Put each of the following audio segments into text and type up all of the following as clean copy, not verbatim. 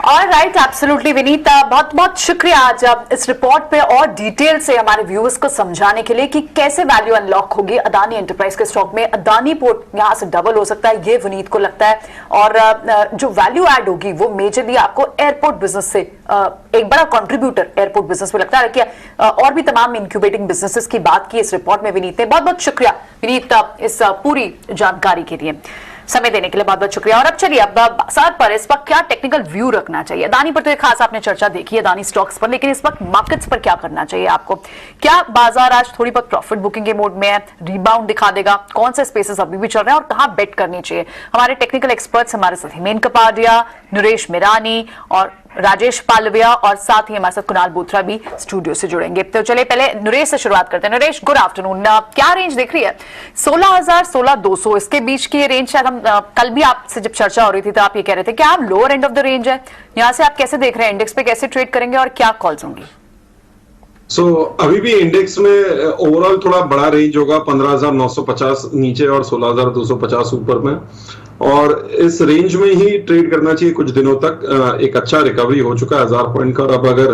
Alright, absolutely Vineet, बहुत बहुत शुक्रिया आज इस रिपोर्ट पे और डिटेल से हमारे व्यूअर्स को समझाने के लिए कि कैसे वैल्यू अनलॉक होगी अदानी एंटरप्राइज के स्टॉक में। अदानी पोर्ट यहां से डबल हो सकता है, ये विनीत को लगता है। और जो वैल्यू ऐड होगी वो मेजरली आपको एयरपोर्ट बिजनेस से एक बड़ा कंट्रीब्यूटर एयरपोर्ट बिजनेस में लगता है कि और भी तमाम इंक्यूबेटिंग बिजनेसेस की बात की इस रिपोर्ट में विनीत ने। बहुत बहुत शुक्रिया विनीत इस पूरी जानकारी के लिए, समय देने के लिए बहुत बहुत शुक्रिया। और अब चलिए अब सर पर इस वक्त क्या टेक्निकल व्यू रखना चाहिए। अदानी पर तो एक खास आपने चर्चा देखी है, अदानी स्टॉक्स पर, लेकिन इस वक्त मार्केट्स पर क्या करना चाहिए आपको? क्या बाजार आज थोड़ी बहुत प्रॉफिट बुकिंग के मोड में है, रिबाउंड दिखा देगा? कौन से स्पेसेस अभी भी चल रहे हैं और कहां बेट करनी चाहिए? हमारे टेक्निकल एक्सपर्ट्स हमारे साथ हिमेन कपाडिया, नरेश मिरानी और राजेश पालविया और साथ ही हमारे साथ कुणाल बोथरा भी स्टूडियो से जुड़ेंगे। तो चलिए पहले नरेश से शुरुआत करते हैं। Naresh, good afternoon. क्या रेंज देख रही है? 16,000 16,200 इसके बीच की ये रेंज शायद हम कल भी आपसे जब चर्चा हो रही थी तो आप ये कह रहे थे, क्या आप lower end of the range है? यहां से आप कैसे देख रहे हैं, इंडेक्स पे कैसे ट्रेड करेंगे और क्या कॉल्स होंगी? अभी भी इंडेक्स में ओवरऑल थोड़ा बड़ा रेंज होगा, 15,950 नीचे और 16,250 ऊपर में, और इस रेंज में ही ट्रेड करना चाहिए कुछ दिनों तक। एक अच्छा रिकवरी हो चुका है 1000 पॉइंट का, और अब अगर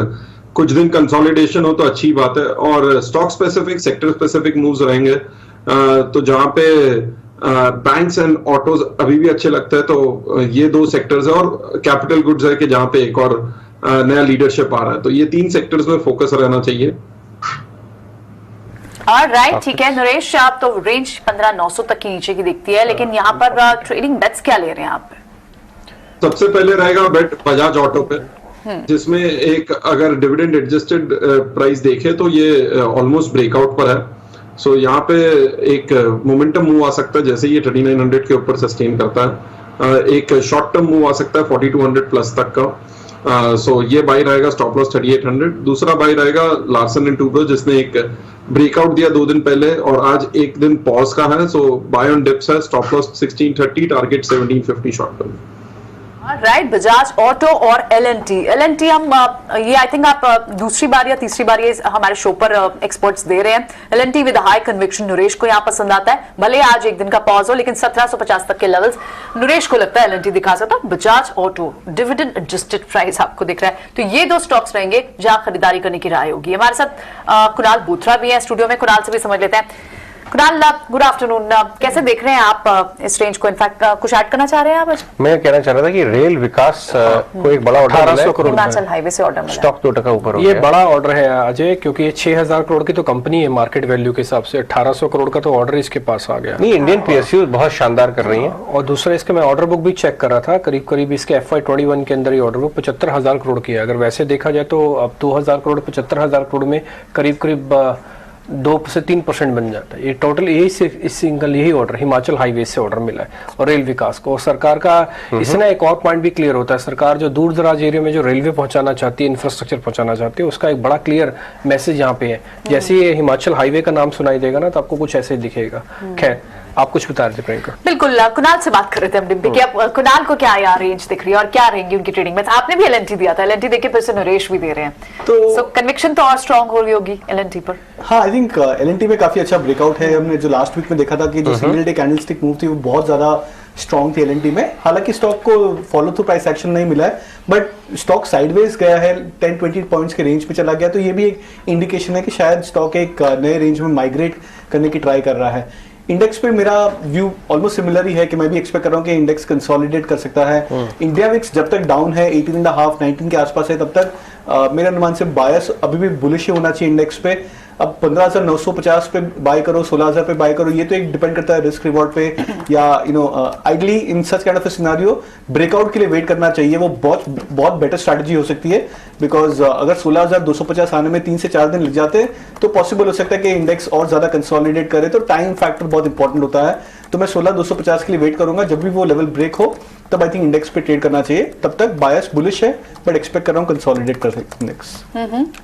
कुछ दिन कंसोलिडेशन हो तो अच्छी बात है। और stock specific, sector specific moves रहेंगे, तो जहां पे बैंक्स एंड ऑटोज अभी भी अच्छे लगते हैं, तो ये दो सेक्टर्स है, और कैपिटल गुड्स है कि जहां पे एक और नया लीडरशिप आ रहा है, तो ये तीन सेक्टर्स में फोकस रहना चाहिए। राइट, ठीक है नरेश, आप तो रेंज 15,900 तक की नीचे की दिखती है, लेकिन यहाँ पर ट्रेडिंग बेट्स क्या ले रहे हैं आप? सबसे पहले रहेगा बेट बजाज ऑटो पे, जिसमें एक अगर डिविडेंड एडजस्टेड प्राइस देखे तो ये ऑलमोस्ट ब्रेकआउट पर है। सो यहाँ पे एक मोमेंटम मूव आ सकता है, जैसे ये 3900 के ऊपर सस्टेन करता है। एक शॉर्ट टर्म मूव आ सकता है 4200 प्लस तक का। सो ये बाई रहेगा, स्टॉप लॉस 3800। दूसरा बाई रहेगा लार्सन एंड टूब्रो, जिसने एक ब्रेकआउट दिया 2 दिन पहले और आज एक दिन पॉज का है। सो बाय ऑन डिप्स है, stop loss 1630, target 1750 short term. Right, Bajaj auto और एल&टी हम ये आई थिंक आप दूसरी बार या तीसरी बार ये हमारे शो पर एक्सपर्ट्स दे रहे हैं। L&T with high conviction Naresh को यहाँ पसंद आता है, भले आज एक दिन का पॉज हो, लेकिन 1750 तक के लेवल्स नरेश को लगता है एल&टी दिखा सकता है। Bajaj auto dividend adjusted price आपको दिख रहा है, तो ये दो स्टॉक्स रहेंगे जहां खरीदारी करने की राय होगी। हमारे साथ कुणाल बोथरा भी है स्टूडियो में, कुणाल से भी समझ लेते हैं। कुणाल, गुड आफ्टरनून, कैसे देख रहे हैं आप इस रेंज को? इनफैक्ट कुछ ऐड करना चाह रहे हैं आप? मैं कहना चाह रहा था कि रेल विकास को एक बड़ा ऑर्डर 1800 करोड़ हिमाचल हाईवे से ऑर्डर मिला, स्टॉक 2% ऊपर हो ये गया। बड़ा ऑर्डर है अजय, क्योंकि ये 6,000 करोड़ की तो कंपनी है मार्केट वैल्यू के हिसाब से, 1800 करोड़ का तो ऑर्डर इसके पास आ गया। नहीं, इंडियन पीएसयू बहुत शानदार कर रही है। और दूसरा इसका मैं ऑर्डर बुक भी चेक कर रहा था, करीब करीब इसके FY21 के अंदर ये ऑर्डर बुक 75,000 करोड़ की है। अगर वैसे देखा जाए तो अब 2,000 करोड़ 75,000 करोड़ में करीब करीब 2 से 3% बन जाता है। ये टोटल यही सिर्फ इस सिंगल यही ऑर्डर हिमाचल हाईवे से ऑर्डर मिला है और रेल विकास को। और सरकार का इससे ना एक और पॉइंट भी क्लियर होता है, सरकार जो दूर दराज एरिया में जो रेलवे पहुंचाना चाहती है, इंफ्रास्ट्रक्चर पहुंचाना चाहती है, उसका एक बड़ा क्लियर मैसेज यहाँ पे है। जैसे ये हिमाचल हाईवे का नाम सुनाई देगा ना, तो आपको कुछ ऐसे दिखेगा। खैर, आप कुछ बता रहे थे प्रियंका। बिल्कुल, कुणाल से बात कर रहे थे हम डिम्पी कि अब कुणाल को क्या यार रेंज दिख रही है और क्या रहेंगी उनकी ट्रेडिंग में? आपने भी एल&टी दिया था, एल&टी देके फिर से नरेश भी दे रहे हैं, तो कन्विक्शन तो और स्ट्रांग हो रही होगी एल&टी पर। हाँ, आई थिंक एल&टी में काफी अच्छा ब्रेकआउट है। हमने जो लास्ट वीक में देखा था कि जो सिंगल डे कैंडलस्टिक मूव थी वो बहुत ज्यादा स्ट्रॉन्ग थी एल&टी में। हालांकि स्टॉक को फॉलो थ्रू प्राइस एक्शन नहीं मिला है, बट स्टॉक साइडवेज गया है, 10-20 पॉइंट्स के रेंज पे चला गया, तो ये भी एक इंडिकेशन है कि शायद स्टॉक एक नए रेंज में माइग्रेट करने की ट्राई कर रहा है। इंडेक्स पे मेरा व्यू ऑलमोस्ट सिमिलर ही है कि मैं भी एक्सपेक्ट कर रहा हूँ कि इंडेक्स कंसोलिडेट कर सकता है। इंडिया विक्स जब तक डाउन है 18.5 19 के आसपास है, तब तक मेरे अनुमान से बायस अभी भी बुलिश ही होना चाहिए इंडेक्स पे। अब 15,950 पे बाय करो, 16,000 पे बाय करो, ये तो एक डिपेंड करता है रिस्क रिवॉर्ड पे, या ideally in such kind of scenario breakout के लिए वेट करना चाहिए। वो बहुत बेटर स्ट्रैटेजी हो सकती है, बिकॉज अगर 16,250 आने में 3 से 4 दिन लग जाते हैं तो पॉसिबल हो सकता है कि इंडेक्स और ज्यादा कंसोलिडेट करे, तो टाइम फैक्टर बहुत इंपॉर्टेंट होता है। तो मैं 16,250 के लिए वेट करूंगा, जब भी वो लेवल ब्रेक हो तब आई थिंक इंडेक्स पे ट्रेड करना चाहिए। तब तक बायस बुलिश है, बट एक्सपेक्ट कर रहा हूँ कंसोलिडेट कर इंडेक्स।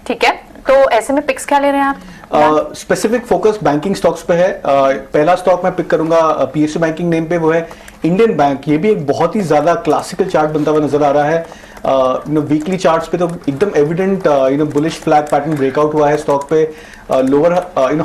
ठीक है, तो ऐसे में पिक्स क्या ले रहे हैं आप? स्पेसिफिक फोकस बैंकिंग स्टॉक्स पे है। पहला स्टॉक मैं पिक करूंगा पीएसयू बैंकिंग नेम पे, वो है इंडियन बैंक। ये भी एक बहुत ही ज्यादा क्लासिकल चार्ट बनता हुआ नजर आ रहा है। वीकली चार्ट्स पे तो एकदम evident bullish flag pattern breakout हुआ है स्टॉक पे। Lower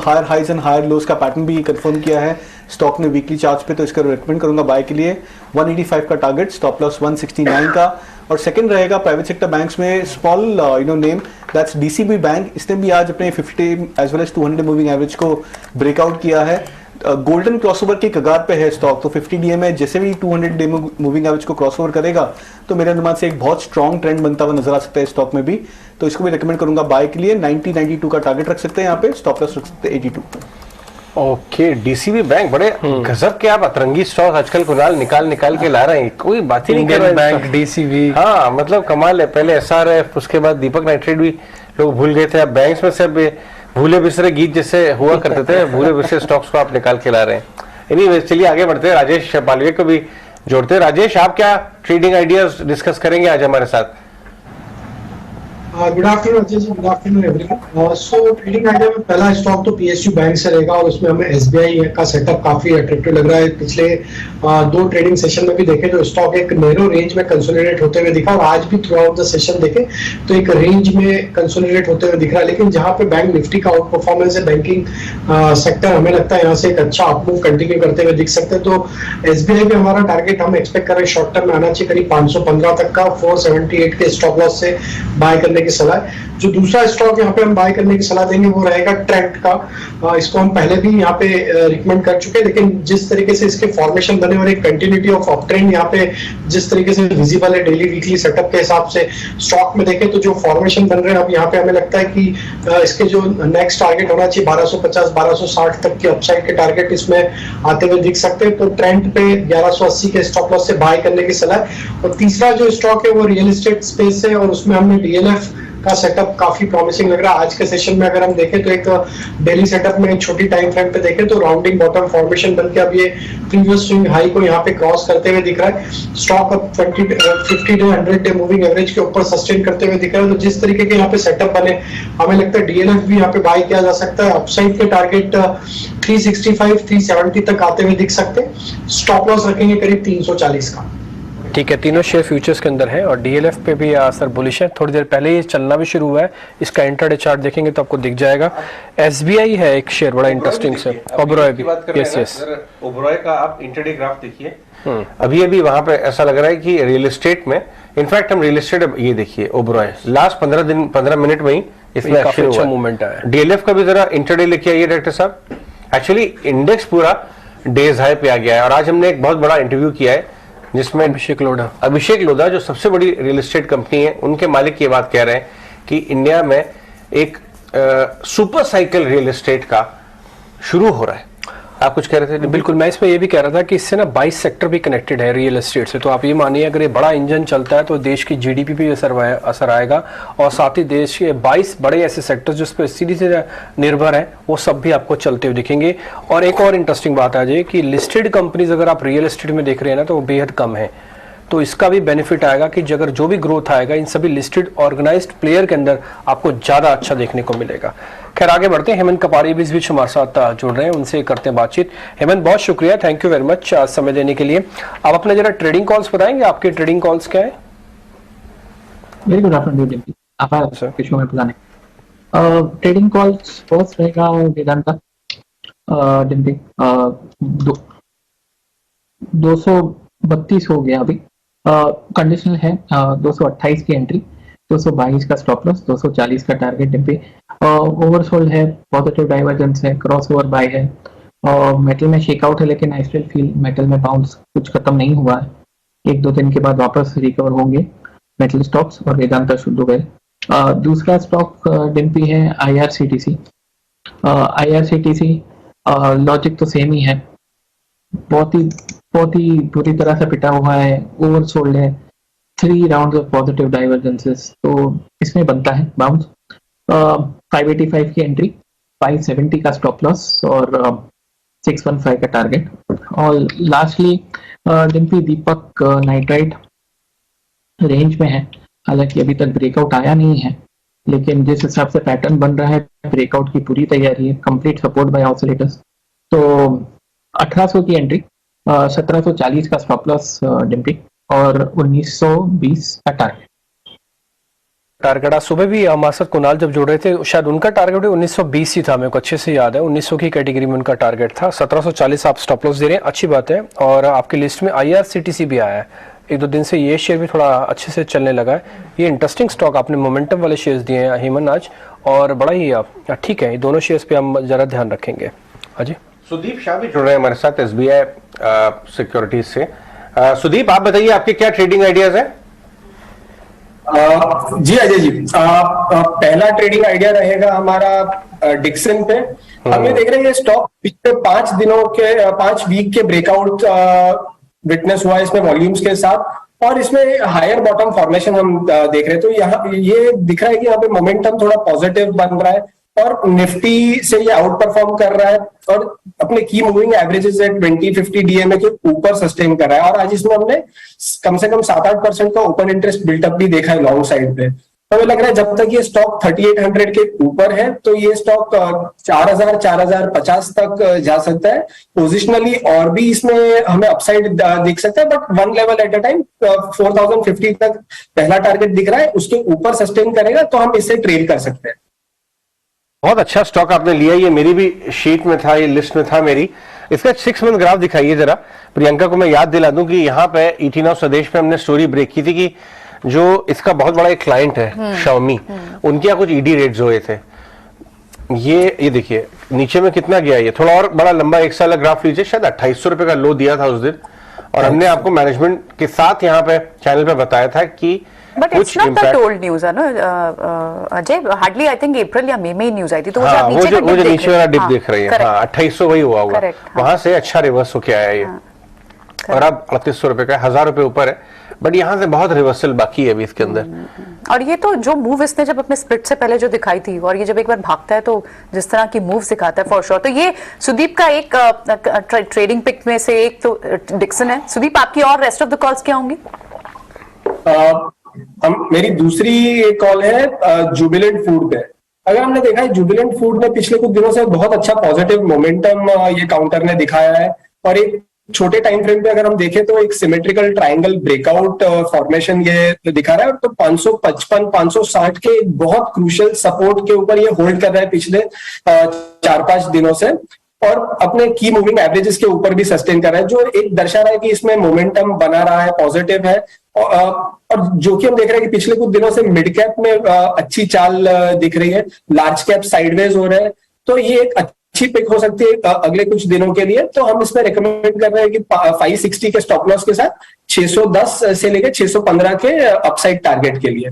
higher highs and higher lows का पैटर्न भी कंफर्म किया है। स्टॉक ने वीकली चार्ज पे, तो इसका रिकमेंड करूंगा बाय के लिए। 185 का टारगेट, स्टॉप लॉस 169 का। और सेकंड रहेगा प्राइवेट सेक्टर बैंक्स में small name, that's DCB bank. इसने भी आज अपने 50 as well as 200 moving average को ब्रेकआउट किया है। गोल्डन क्रॉसओवर की कगार पे है स्टॉक, तो 50 डीए में जैसे भी 200 डे मूविंग एवरेज को क्रॉसओवर करेगा तो मेरे अनुमान से एक बहुत स्ट्रॉन्ग ट्रेंड बनता हुआ नजर आ सकता है स्टॉक में भी। तो इसको भी रिकमेंड करूंगा बाय के लिए। 92 का टारगेट रख सकते हैं यहाँ पे, स्टॉप लॉस रख सकते हैं 82। ओके, डीसीबी बैंक बड़े गजब के आप अतरंगी स्टॉक आजकल कुणाल निकाल के ला रहे हैं, कोई बात ही नहीं कर रहे इंडियन बैंक, डीसीबी, हाँ मतलब कमाल है। पहले एसआरएफ, उसके बाद दीपक नाइट्रेट भी लोग भूल गए थे। अब बैंक्स में सब भूले बिसरे गीत जैसे हुआ करते थे, भूले बिसरे स्टॉक्स को आप निकाल के ला रहे हैं। एनीवे, चलिए आगे बढ़ते हैं, राजेश पालवे को भी जोड़ते हैं। राजेश, आप क्या ट्रेडिंग आइडियाज डिस्कस करेंगे आज हमारे साथ? Good afternoon Ajay ji, good afternoon everyone. So trading idea में पहला स्टॉक तो पीएसयू बैंक से रहेगा और उसमें हमें एसबीआई का सेटअप काफी अट्रैक्टिव लग रहा है। पिछले दो ट्रेडिंग सेशन में भी देखे तो स्टॉक एक नैरो रेंज में कंसोलिडेट होते हुए दिखा और आज भी थ्रू आउट द सेशन देखे तो एक रेंज में कंसोलिडेट होते हुए दिख रहा है। लेकिन जहां पे बैंक निफ्टी का आउट परफॉर्मेंस है, बैंकिंग सेक्टर हमें लगता है यहाँ से एक अच्छा अपमूव कंटिन्यू करते हुए दिख सकते हैं। तो एसबीआई में हमारा टारगेट हम एक्सपेक्ट कर रहे हैं शॉर्ट टर्म में आना चाहिए करीब 515 तक का, 478 के स्टॉप लॉस से बाय करने की सलाह है। जो दूसरा स्टॉक यहाँ पे हम बाय करने की सलाह देंगे वो रहेगा ट्रेंट का। इसको हम पहले भी यहाँ पे रिकमेंड कर चुके हैं, लेकिन जिस तरीके से इसके फॉर्मेशन बने और एक कंटिन्यूटी ऑफ अप ट्रेंड यहाँ पे जिस तरीके से विजिबल है डेली वीकली सेटअप के हिसाब से स्टॉक में देखें तो जो फॉर्मेशन बन रहे हैं अब यहाँ पे हमें लगता है कि इसके जो नेक्स्ट टारगेट होना चाहिए 1250 1260 तक की अपसाइड के टारगेट इसमें आते हुए दिख सकते हैं। तो ट्रेंड पे 1180 के स्टॉप लॉस से बाय करने की सलाह है। और तीसरा जो स्टॉक है वो रियल एस्टेट स्पेस है और उसमें हमने डीएलएफ का सेटअप काफी प्रॉमिसिंग लग रहा है। आज के सेशन में अगर हम देखें तो एक डेली सेटअप में एक छोटी टाइम फ्रेम पे देखें तो राउंडिंग बॉटम फॉर्मेशन बनके अब ये प्रीवियस स्विंग हाई को यहाँ पे क्रॉस करते हुए दिख रहा है। स्टॉक अब 50 डे 100 डे मूविंग एवरेज के ऊपर सस्टेन करते हुए दिख रहा है। तो जिस तरीके के यहाँ पे सेटअप बने हमें लगता है डीएलएफ भी यहाँ पे बाय किया जा सकता है। अपसाइड के टारगेट 365 370 तक आते हुए दिख सकते हैं। स्टॉप लॉस रखेंगे करीब 340 का। ठीक है, तीनों शेयर फ्यूचर्स के अंदर है और डीएलएफ पे भी सर बुलिश है। थोड़ी देर पहले ये चलना भी शुरू हुआ है, इसका इंट्राडे चार्ट देखेंगे तो आपको दिख जाएगा। एसबीआई है एक शेयर बड़ा इंटरेस्टिंग से, ओबरॉय भी, यस ओबरॉय का आप इंट्राडे ग्राफ देखिए, अभी वहां पे ऐसा लग रहा है कि रियल एस्टेट में, इनफैक्ट हम रियल एस्टेट, ये देखिए ओबरॉय लास्ट 15 मिनट में ही इसमें काफी अच्छा मूवमेंट आया। डीएलएफ का भी जरा इंट्राडे लेके आइए डायरेक्टर साहब। एक्चुअली इंडेक्स पूरा डेज हाई पे आ गया है और आज हमने एक बहुत बड़ा इंटरव्यू किया है जिसमें अभिषेक लोधा जो सबसे बड़ी रियल एस्टेट कंपनी है उनके मालिक ये बात कह रहे हैं कि इंडिया में एक सुपर साइकिल रियल एस्टेट का शुरू हो रहा है। आप कुछ कह रहे थे? बिल्कुल, मैं इसमें ये भी कह रहा था कि इससे ना 22 सेक्टर भी कनेक्टेड है रियल एस्टेट से। तो आप ये मानिए अगर ये बड़ा इंजन चलता है तो देश की जीडीपी पे असर आएगा और साथ ही देश के 22 बड़े ऐसे सेक्टर जिस पर सीधी से निर्भर है वो सब भी आपको चलते हुए दिखेंगे। और एक और इंटरेस्टिंग बात आ जाए कि लिस्टेड कंपनीज अगर आप रियल एस्टेट में देख रहे हैं ना तो वो बेहद कम है। तो इसका भी बेनिफिट आएगा कि अगर जो भी ग्रोथ आएगा इन सभी लिस्टेड ऑर्गेनाइज्ड प्लेयर के अंदर आपको ज्यादा अच्छा देखने को मिलेगा। खैर आगे बढ़ते हैं, हेमंत कपाड़ी भी इस बीच हमारे साथ जुड़ रहे हैं, उनसे करते हैं बातचीत। हेमंत, बहुत शुक्रिया, थैंक यू वेरी मच समय देने के लिए। आप अपने जरा ट्रेडिंग कॉल्स बताएंगे, आपके ट्रेडिंग कॉल्स क्या है? वेरी गुड आफ्टरनून आभार किशोर में बताने। ट्रेडिंग कॉल्स फर्स्ट रहेगा वेदांता डिम्पी 232 हो गया अभी, कंडीशनल है 228 की एंट्री, 222 का स्टॉप लॉस, 240 का टारगेट डिम्पी। ओवरसोल्ड है, पॉजिटिव डाइवर्जेंस है, क्रॉस ओवर बाय है और मेटल में शेकआउट है लेकिन आई स्टिल फील मेटल में बाउंस कुछ खत्म नहीं हुआ है। 1-2 दिन के बाद वापस रिकवर होंगे मेटल स्टॉक्स और वेदांता शुड डू वेल। दूसरा स्टॉक डिम्पी है आईआरसीटीसी। आईआरसीटीसी लॉजिक तो सेम ही है, बहुत ही बुरी तरह से पिटा हुआ है, ओवरसोल्ड है, 3 राउंड्स ऑफ पॉजिटिव डाइवर्जेंसेस, तो इसमें बनता है बाउंस। 585 की एंट्री, 570 का स्टॉप लॉस और 615 का टारगेट। और लास्टली डिम्पी दीपक नाइट्राइट रेंज में है, हालांकि अभी तक ब्रेकआउट आया नहीं है लेकिन जिस हिसाब से पैटर्न बन रहा है ब्रेकआउट की पूरी तैयारी है, कंप्लीट सपोर्ट बाय ऑसिलेटर्स। तो 1800 की एंट्री, 1740 का स्टॉप लॉस डिम्पी और 1920 का टारगेट आज सुबह भी हमारे साथ कुणाल जब जुड़ रहे थे, शायद उनका टारगेट 1920 ही था, मेरे को अच्छे से याद है, 1900 की कैटेगरी में उनका टारगेट था। 1740 आप स्टॉप लॉस दे रहे हैं, अच्छी बात है। और आपकी लिस्ट में IRCTC भी आया है, एक दो दिन से ये शेयर भी थोड़ा अच्छे से चलने लगा है। ये इंटरेस्टिंग स्टॉक, आपने मोमेंटम वाले शेयर्स दिए हैं हेमन आज, और बड़ा ही ठीक है, ये दोनों शेयर्स पे हम जरा ध्यान रखेंगे। हाँ जी, सुदीप शाह भी जुड़ रहे हैं हमारे साथ SBI सिक्योरिटीज से। सुदीप, आप बताइए आपके क्या ट्रेडिंग आइडियाज हैं? जी अजय जी, पहला ट्रेडिंग आइडिया रहेगा हमारा डिक्सन पे। हमने देख रहे हैं ये स्टॉक पिछले 5 दिनों के 5 वीक के ब्रेकआउट विटनेस हुआ है इसमें वॉल्यूम्स के साथ, और इसमें हायर बॉटम फॉर्मेशन हम देख रहे हैं। तो यहाँ ये दिख रहा है कि यहाँ पे मोमेंटम थोड़ा पॉजिटिव बन रहा है, और निफ्टी से ये आउट परफॉर्म कर रहा है, और अपने की मूविंग एवरेजेस एट 20-50 DMA के ऊपर सस्टेन कर रहा है। और आज इसमें हमने कम से कम 7-8% का ओपन इंटरेस्ट बिल्टअप भी देखा है लॉन्ग साइड पे। तो हमें लग रहा है जब तक ये स्टॉक 3800 के ऊपर है तो ये स्टॉक 4000-4050 तक जा सकता है पोजिशनली, और भी इसमें हमें अपसाइड दिख सकता है, but one level at a time. 4050 तक पहला टारगेट दिख रहा है, उसके ऊपर सस्टेन करेगा तो हम इससे ट्रेड कर सकते हैं। बहुत अच्छा स्टॉक आपने लिया, ये मेरी भी शीट में था, ये लिस्ट में था मेरी। इसका 6 मंथ ग्राफ दिखाइए जरा। प्रियंका को मैं याद दिला दूं कि यहाँ पे ET Now स्वदेश पे हमने स्टोरी ब्रेक की थी कि जो इसका बहुत बड़ा एक क्लाइंट है Xiaomi, उनके यहाँ कुछ ED रेट्स हुए थे। ये देखिए नीचे में कितना गया, ये थोड़ा और बड़ा लंबा 1 साल ग्राफ लीजिए, शायद 2800 रुपए का लो दिया था उस दिन, और हमने आपको मैनेजमेंट के साथ यहाँ पे चैनल पे बताया था कि but it's not the told news है ना Ajay, hardly I think April या मई में न्यूज़ आई थी। तो हाँ, वो जो नीचे वाला डिप हाँ, देख रही है, हाँ 2800 वही हुआ होगा, वहां से अच्छा रिवर्स होके आया ये, और अब 3800 रुपए का 1000 रुपए ऊपर है, बट यहाँ से बहुत रिवर्सल बाकी है अभी इसके अंदर। और ये तो जो मूव इसने जब अपने स्प्लिट से पहले जो दिखाई थी, और ये जब एक बार भागता है तो जिस तरह की मूव दिखाता है फॉर श्योर। तो ये सुदीप का एक ट्रेडिंग पिक में से एक तो डिक्सन है। सुदीप, आपकी और रेस्ट ऑफ द कॉल्स क्या होंगी? मेरी दूसरी कॉल है जुबिलेंट फूड पे। अगर हमने देखा है जुबिलेंट फूड ने पिछले कुछ दिनों से बहुत अच्छा पॉजिटिव मोमेंटम ये काउंटर ने दिखाया है, और एक छोटे टाइम फ्रेम पे अगर हम देखें तो एक सिमेट्रिकल ट्रायंगल ब्रेकआउट फॉर्मेशन ये दिखा रहा है, तो 555-560 के एक बहुत क्रूशियल सपोर्ट के ऊपर ये होल्ड कर रहा है पिछले 4-5 दिनों से, और अपने की मूविंग एवरेजेस के ऊपर भी सस्टेन कर रहा है, जो एक दर्शा रहा है कि इसमें मोमेंटम बना रहा है, पॉजिटिव है। और जो कि हम देख रहे हैं कि पिछले कुछ दिनों से मिड कैप में अच्छी चाल दिख रही है, लार्ज कैप साइडवेज हो रहे हैं, तो ये एक अच्छी पिक हो सकती है अगले कुछ दिनों के लिए। तो हम इसमें रिकमेंड कर रहे हैं कि 560 के स्टॉप लॉस के साथ 610 से लेकर 615 के अपसाइड टारगेट के लिए।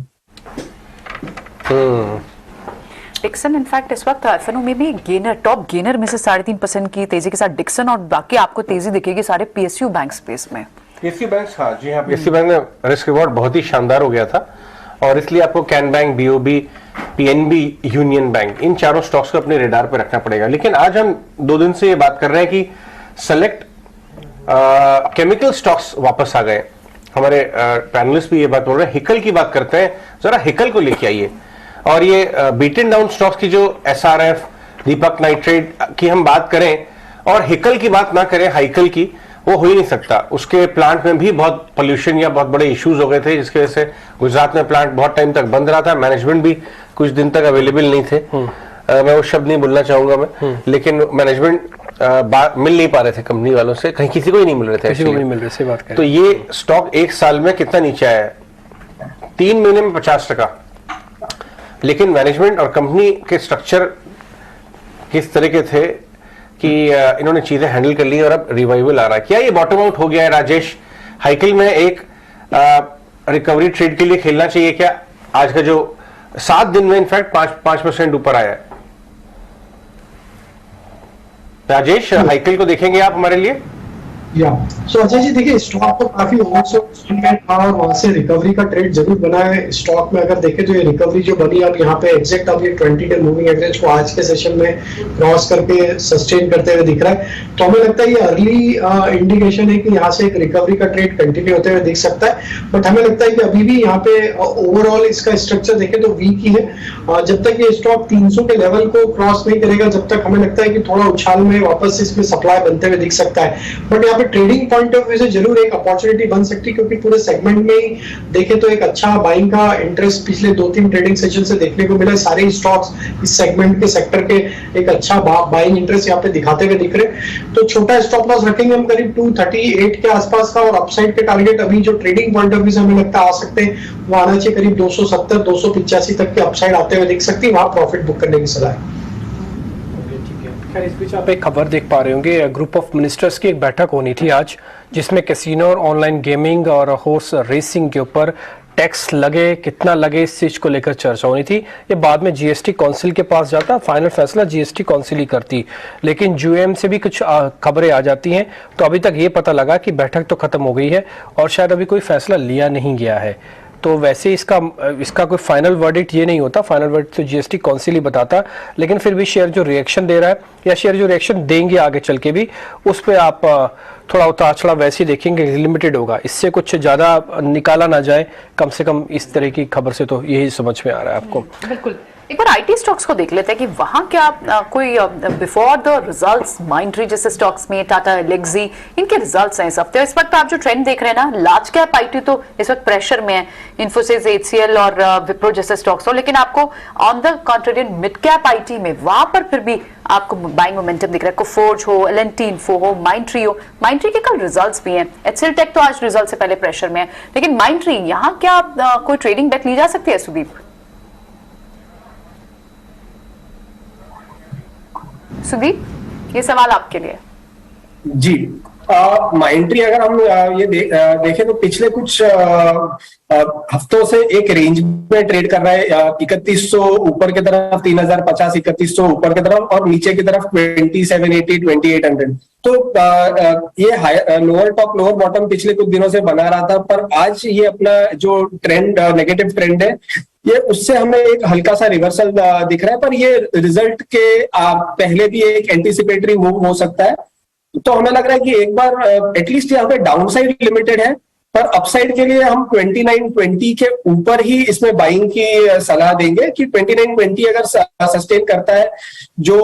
डिक्सन इनफैक्ट इस वक्त एफएनओ में भी गेनर, टॉप गेनर में से 3.5% की तेजी के साथ डिक्सन, और बाकी आपको तेजी दिखेगी सारे PSU बैंक स्पेस में। PSU बैंक, हाँ जी हाँ, PSU बैंक में रिस्क रिवॉर्ड बहुत ही शानदार हो गया था, और इसलिए आपको Can bank, BOB, PNB, union bank, इन चारों स्टॉक्स को अपने रेडार पर रखना पड़ेगा। लेकिन आज हम 2 दिन से ये बात कर रहे हैं कि सेलेक्ट केमिकल स्टॉक्स वापस आ गए। हमारे पैनलिस्ट भी ये बात बोल रहे हैं। हिकल की बात करते हैं, जरा हिकल को लेके आइए। और ये बीटन डाउन स्टॉक्स की जो SRF, दीपक नाइट्रेट की हम बात करें और हिकल की बात ना करें, हाइकल की, वो हो ही नहीं सकता। उसके प्लांट में भी बहुत पोल्यूशन या बहुत बड़े इश्यूज हो गए थे, जिसकी वजह से गुजरात में प्लांट बहुत टाइम तक बंद रहा था, मैनेजमेंट भी कुछ दिन तक अवेलेबल नहीं थे। मैं वो शब्द नहीं बोलना चाहूंगा मैं, लेकिन मैनेजमेंट मिल नहीं पा रहे थे कंपनी वालों से, कहीं किसी को ही नहीं मिल रहे थे, किसी को नहीं मिल रहे, सही बात करें। तो ये स्टॉक 1 साल में कितना नीचे आया है? 3 महीने में 50%। लेकिन मैनेजमेंट और कंपनी के स्ट्रक्चर किस तरह के थे कि इन्होंने चीजें हैंडल कर ली और अब रिवाइवल आ रहा है। क्या ये बॉटम आउट हो गया है राजेश? हाइकल में एक रिकवरी ट्रेड के लिए खेलना चाहिए क्या? आज का जो 7 दिन में इनफैक्ट 5% ऊपर आया है। राजेश, हाइकल को देखेंगे आप हमारे लिए? या सो अजय जी देखिए, स्टॉक तो काफी ओवरसोल्ड था और वहां से रिकवरी का ट्रेड जरूर बना है। स्टॉक में अगर देखें तो ये रिकवरी जो बनी अब यहाँ पे एग्जैक्ट अब ये 20 डे मूविंग एवरेज को आज के सेशन में क्रॉस करके सस्टेन करते हुए दिख रहा है। तो हमें लगता है ये अर्ली इंडिकेशन है कि यहाँ से एक रिकवरी का ट्रेड कंटिन्यू होते हुए दिख सकता है। बट हमें लगता है कि अभी भी यहाँ पे ओवरऑल इसका स्ट्रक्चर देखें तो वीक ही है। जब तक ये स्टॉक 300 के लेवल को क्रॉस नहीं करेगा, जब तक हमें लगता है कि थोड़ा उछाल में वापस इसमें सप्लाई बनते हुए दिख सकता है। बट यहाँ पे पे ट्रेडिंग पॉइंट ऑफ व्यू से जरूर एक अपॉर्चुनिटी बन सकती है, क्योंकि पूरे सेगमेंट में ही देखें तो एक अच्छा बाइंग का इंटरेस्ट पिछले 2-3 ट्रेडिंग सेशन से देखने को मिला। सारे स्टॉक्स इस सेगमेंट के सेक्टर के एक अच्छा बाइंग इंटरेस्ट यहाँ पे दिखाते हुए दिख रहे। तो छोटा स्टॉप लॉस रखेंगे हम करीब 238 के आसपास का, और अपसाइड के टारगेट अभी जो ट्रेडिंग पॉइंट ऑफ व्यू से हमें लगता है आ सकते हैं वो आना चाहिए करीब 270-285 तक के अपसाइड आते हुए दिख सकती है, वहां प्रॉफिट बुक करने की सलाह है। इस बीच आप एक खबर देख पा रहे होंगे, ग्रुप ऑफ मिनिस्टर्स की एक बैठक होनी थी आज, जिसमें कैसीनो और ऑनलाइन गेमिंग और हॉर्स रेसिंग के ऊपर टैक्स लगे, कितना लगे, इस चीज को लेकर चर्चा होनी थी। ये बाद में जीएसटी काउंसिल के पास जाता, फाइनल फैसला जीएसटी काउंसिल ही करती, लेकिन यूएम से भी कुछ खबरें आ जाती हैं। तो अभी तक ये पता लगा कि बैठक तो खत्म हो गई है और शायद अभी कोई फैसला लिया नहीं गया है। तो वैसे इसका कोई फाइनल वर्डिक्ट ये नहीं होता, फाइनल वर्डिक्ट तो जीएसटी काउंसिल ही बताता, लेकिन फिर भी शेयर जो रिएक्शन दे रहा है या शेयर जो रिएक्शन देंगे आगे चल के भी, उस पर आप थोड़ा उतार चढ़ाव वैसे ही देखेंगे, लिमिटेड होगा, इससे कुछ ज्यादा निकाला ना जाए, कम से कम इस तरह की खबर से तो यही समझ में आ रहा है आपको। बिल्कुल। एक बार आईटी स्टॉक्स को देख लेते हैं कि वहां क्या कोई बिफोर द रिजल्ट्स माइंडट्री जैसे स्टॉक्स में, टाटा एलेक्सी, इनके रिजल्ट्स हैं इस हफ्ते। इस वक्त आप जो ट्रेंड देख रहे हैं ना, लार्ज कैप आईटी तो इस वक्त प्रेशर में है, इन्फोसिस, एचसीएल और विप्रो जैसे स्टॉक्स हो, लेकिन आपको on the contrary mid cap IT में वहां पर फिर भी आपको बाइंग मोमेंटम दिख रहा है। कोफोर्ज हो, एल&टी इन्फो हो, माइंडट्री हो, माइंडट्री के कल रिजल्ट्स भी हैं, एचसीएल टेक तो आज रिजल्ट से पहले प्रेशर में है, लेकिन माइंडट्री यहाँ क्या कोई ट्रेडिंग बैक ली जा सकती है सुदीप? सुदीप, ये सवाल आपके लिए। जी, माइंडट्री अगर हम ये देखें तो पिछले कुछ हफ्तों से एक रेंज में ट्रेड कर रहा है, 3100 ऊपर की तरफ, 3050, 3100 ऊपर की तरफ, और नीचे की तरफ 2780, 2800। तो ये लोअर टॉप लोअर बॉटम पिछले कुछ दिनों से बना रहा था, पर आज ये अपना जो ट्रेंड, नेगेटिव ट्रेंड है, ये उससे हमें एक हल्का सा रिवर्सल दिख रहा है, पर ये रिजल्ट के पहले भी एक एंटीसिपेटरी मूव हो सकता है। तो हमें लग रहा है कि एक बार एटलीस्ट यहाँ पे डाउन साइड लिमिटेड है, पर अपसाइड के लिए हम 2920 के ऊपर ही इसमें बाइंग की सलाह देंगे कि 2920 अगर सस्टेन करता है, जो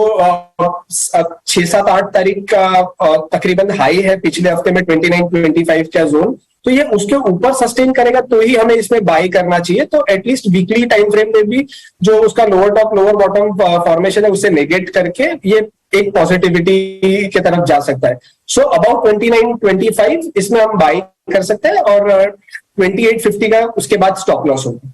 6-7-8 तारीख का तकरीबन हाई है पिछले हफ्ते में 2925 का जोन, तो ये उसके ऊपर सस्टेन करेगा तो ही हमें इसमें बाई करना चाहिए। तो एटलीस्ट वीकली टाइम फ्रेम में भी जो उसका lower top lower bottom formation है उसे नेगेट करके ये एक पॉजिटिविटी की तरफ जा सकता है। सो अबाउट 2925 इसमें हम बाई कर सकते हैं, और 2850 का उसके बाद स्टॉप लॉस होगा।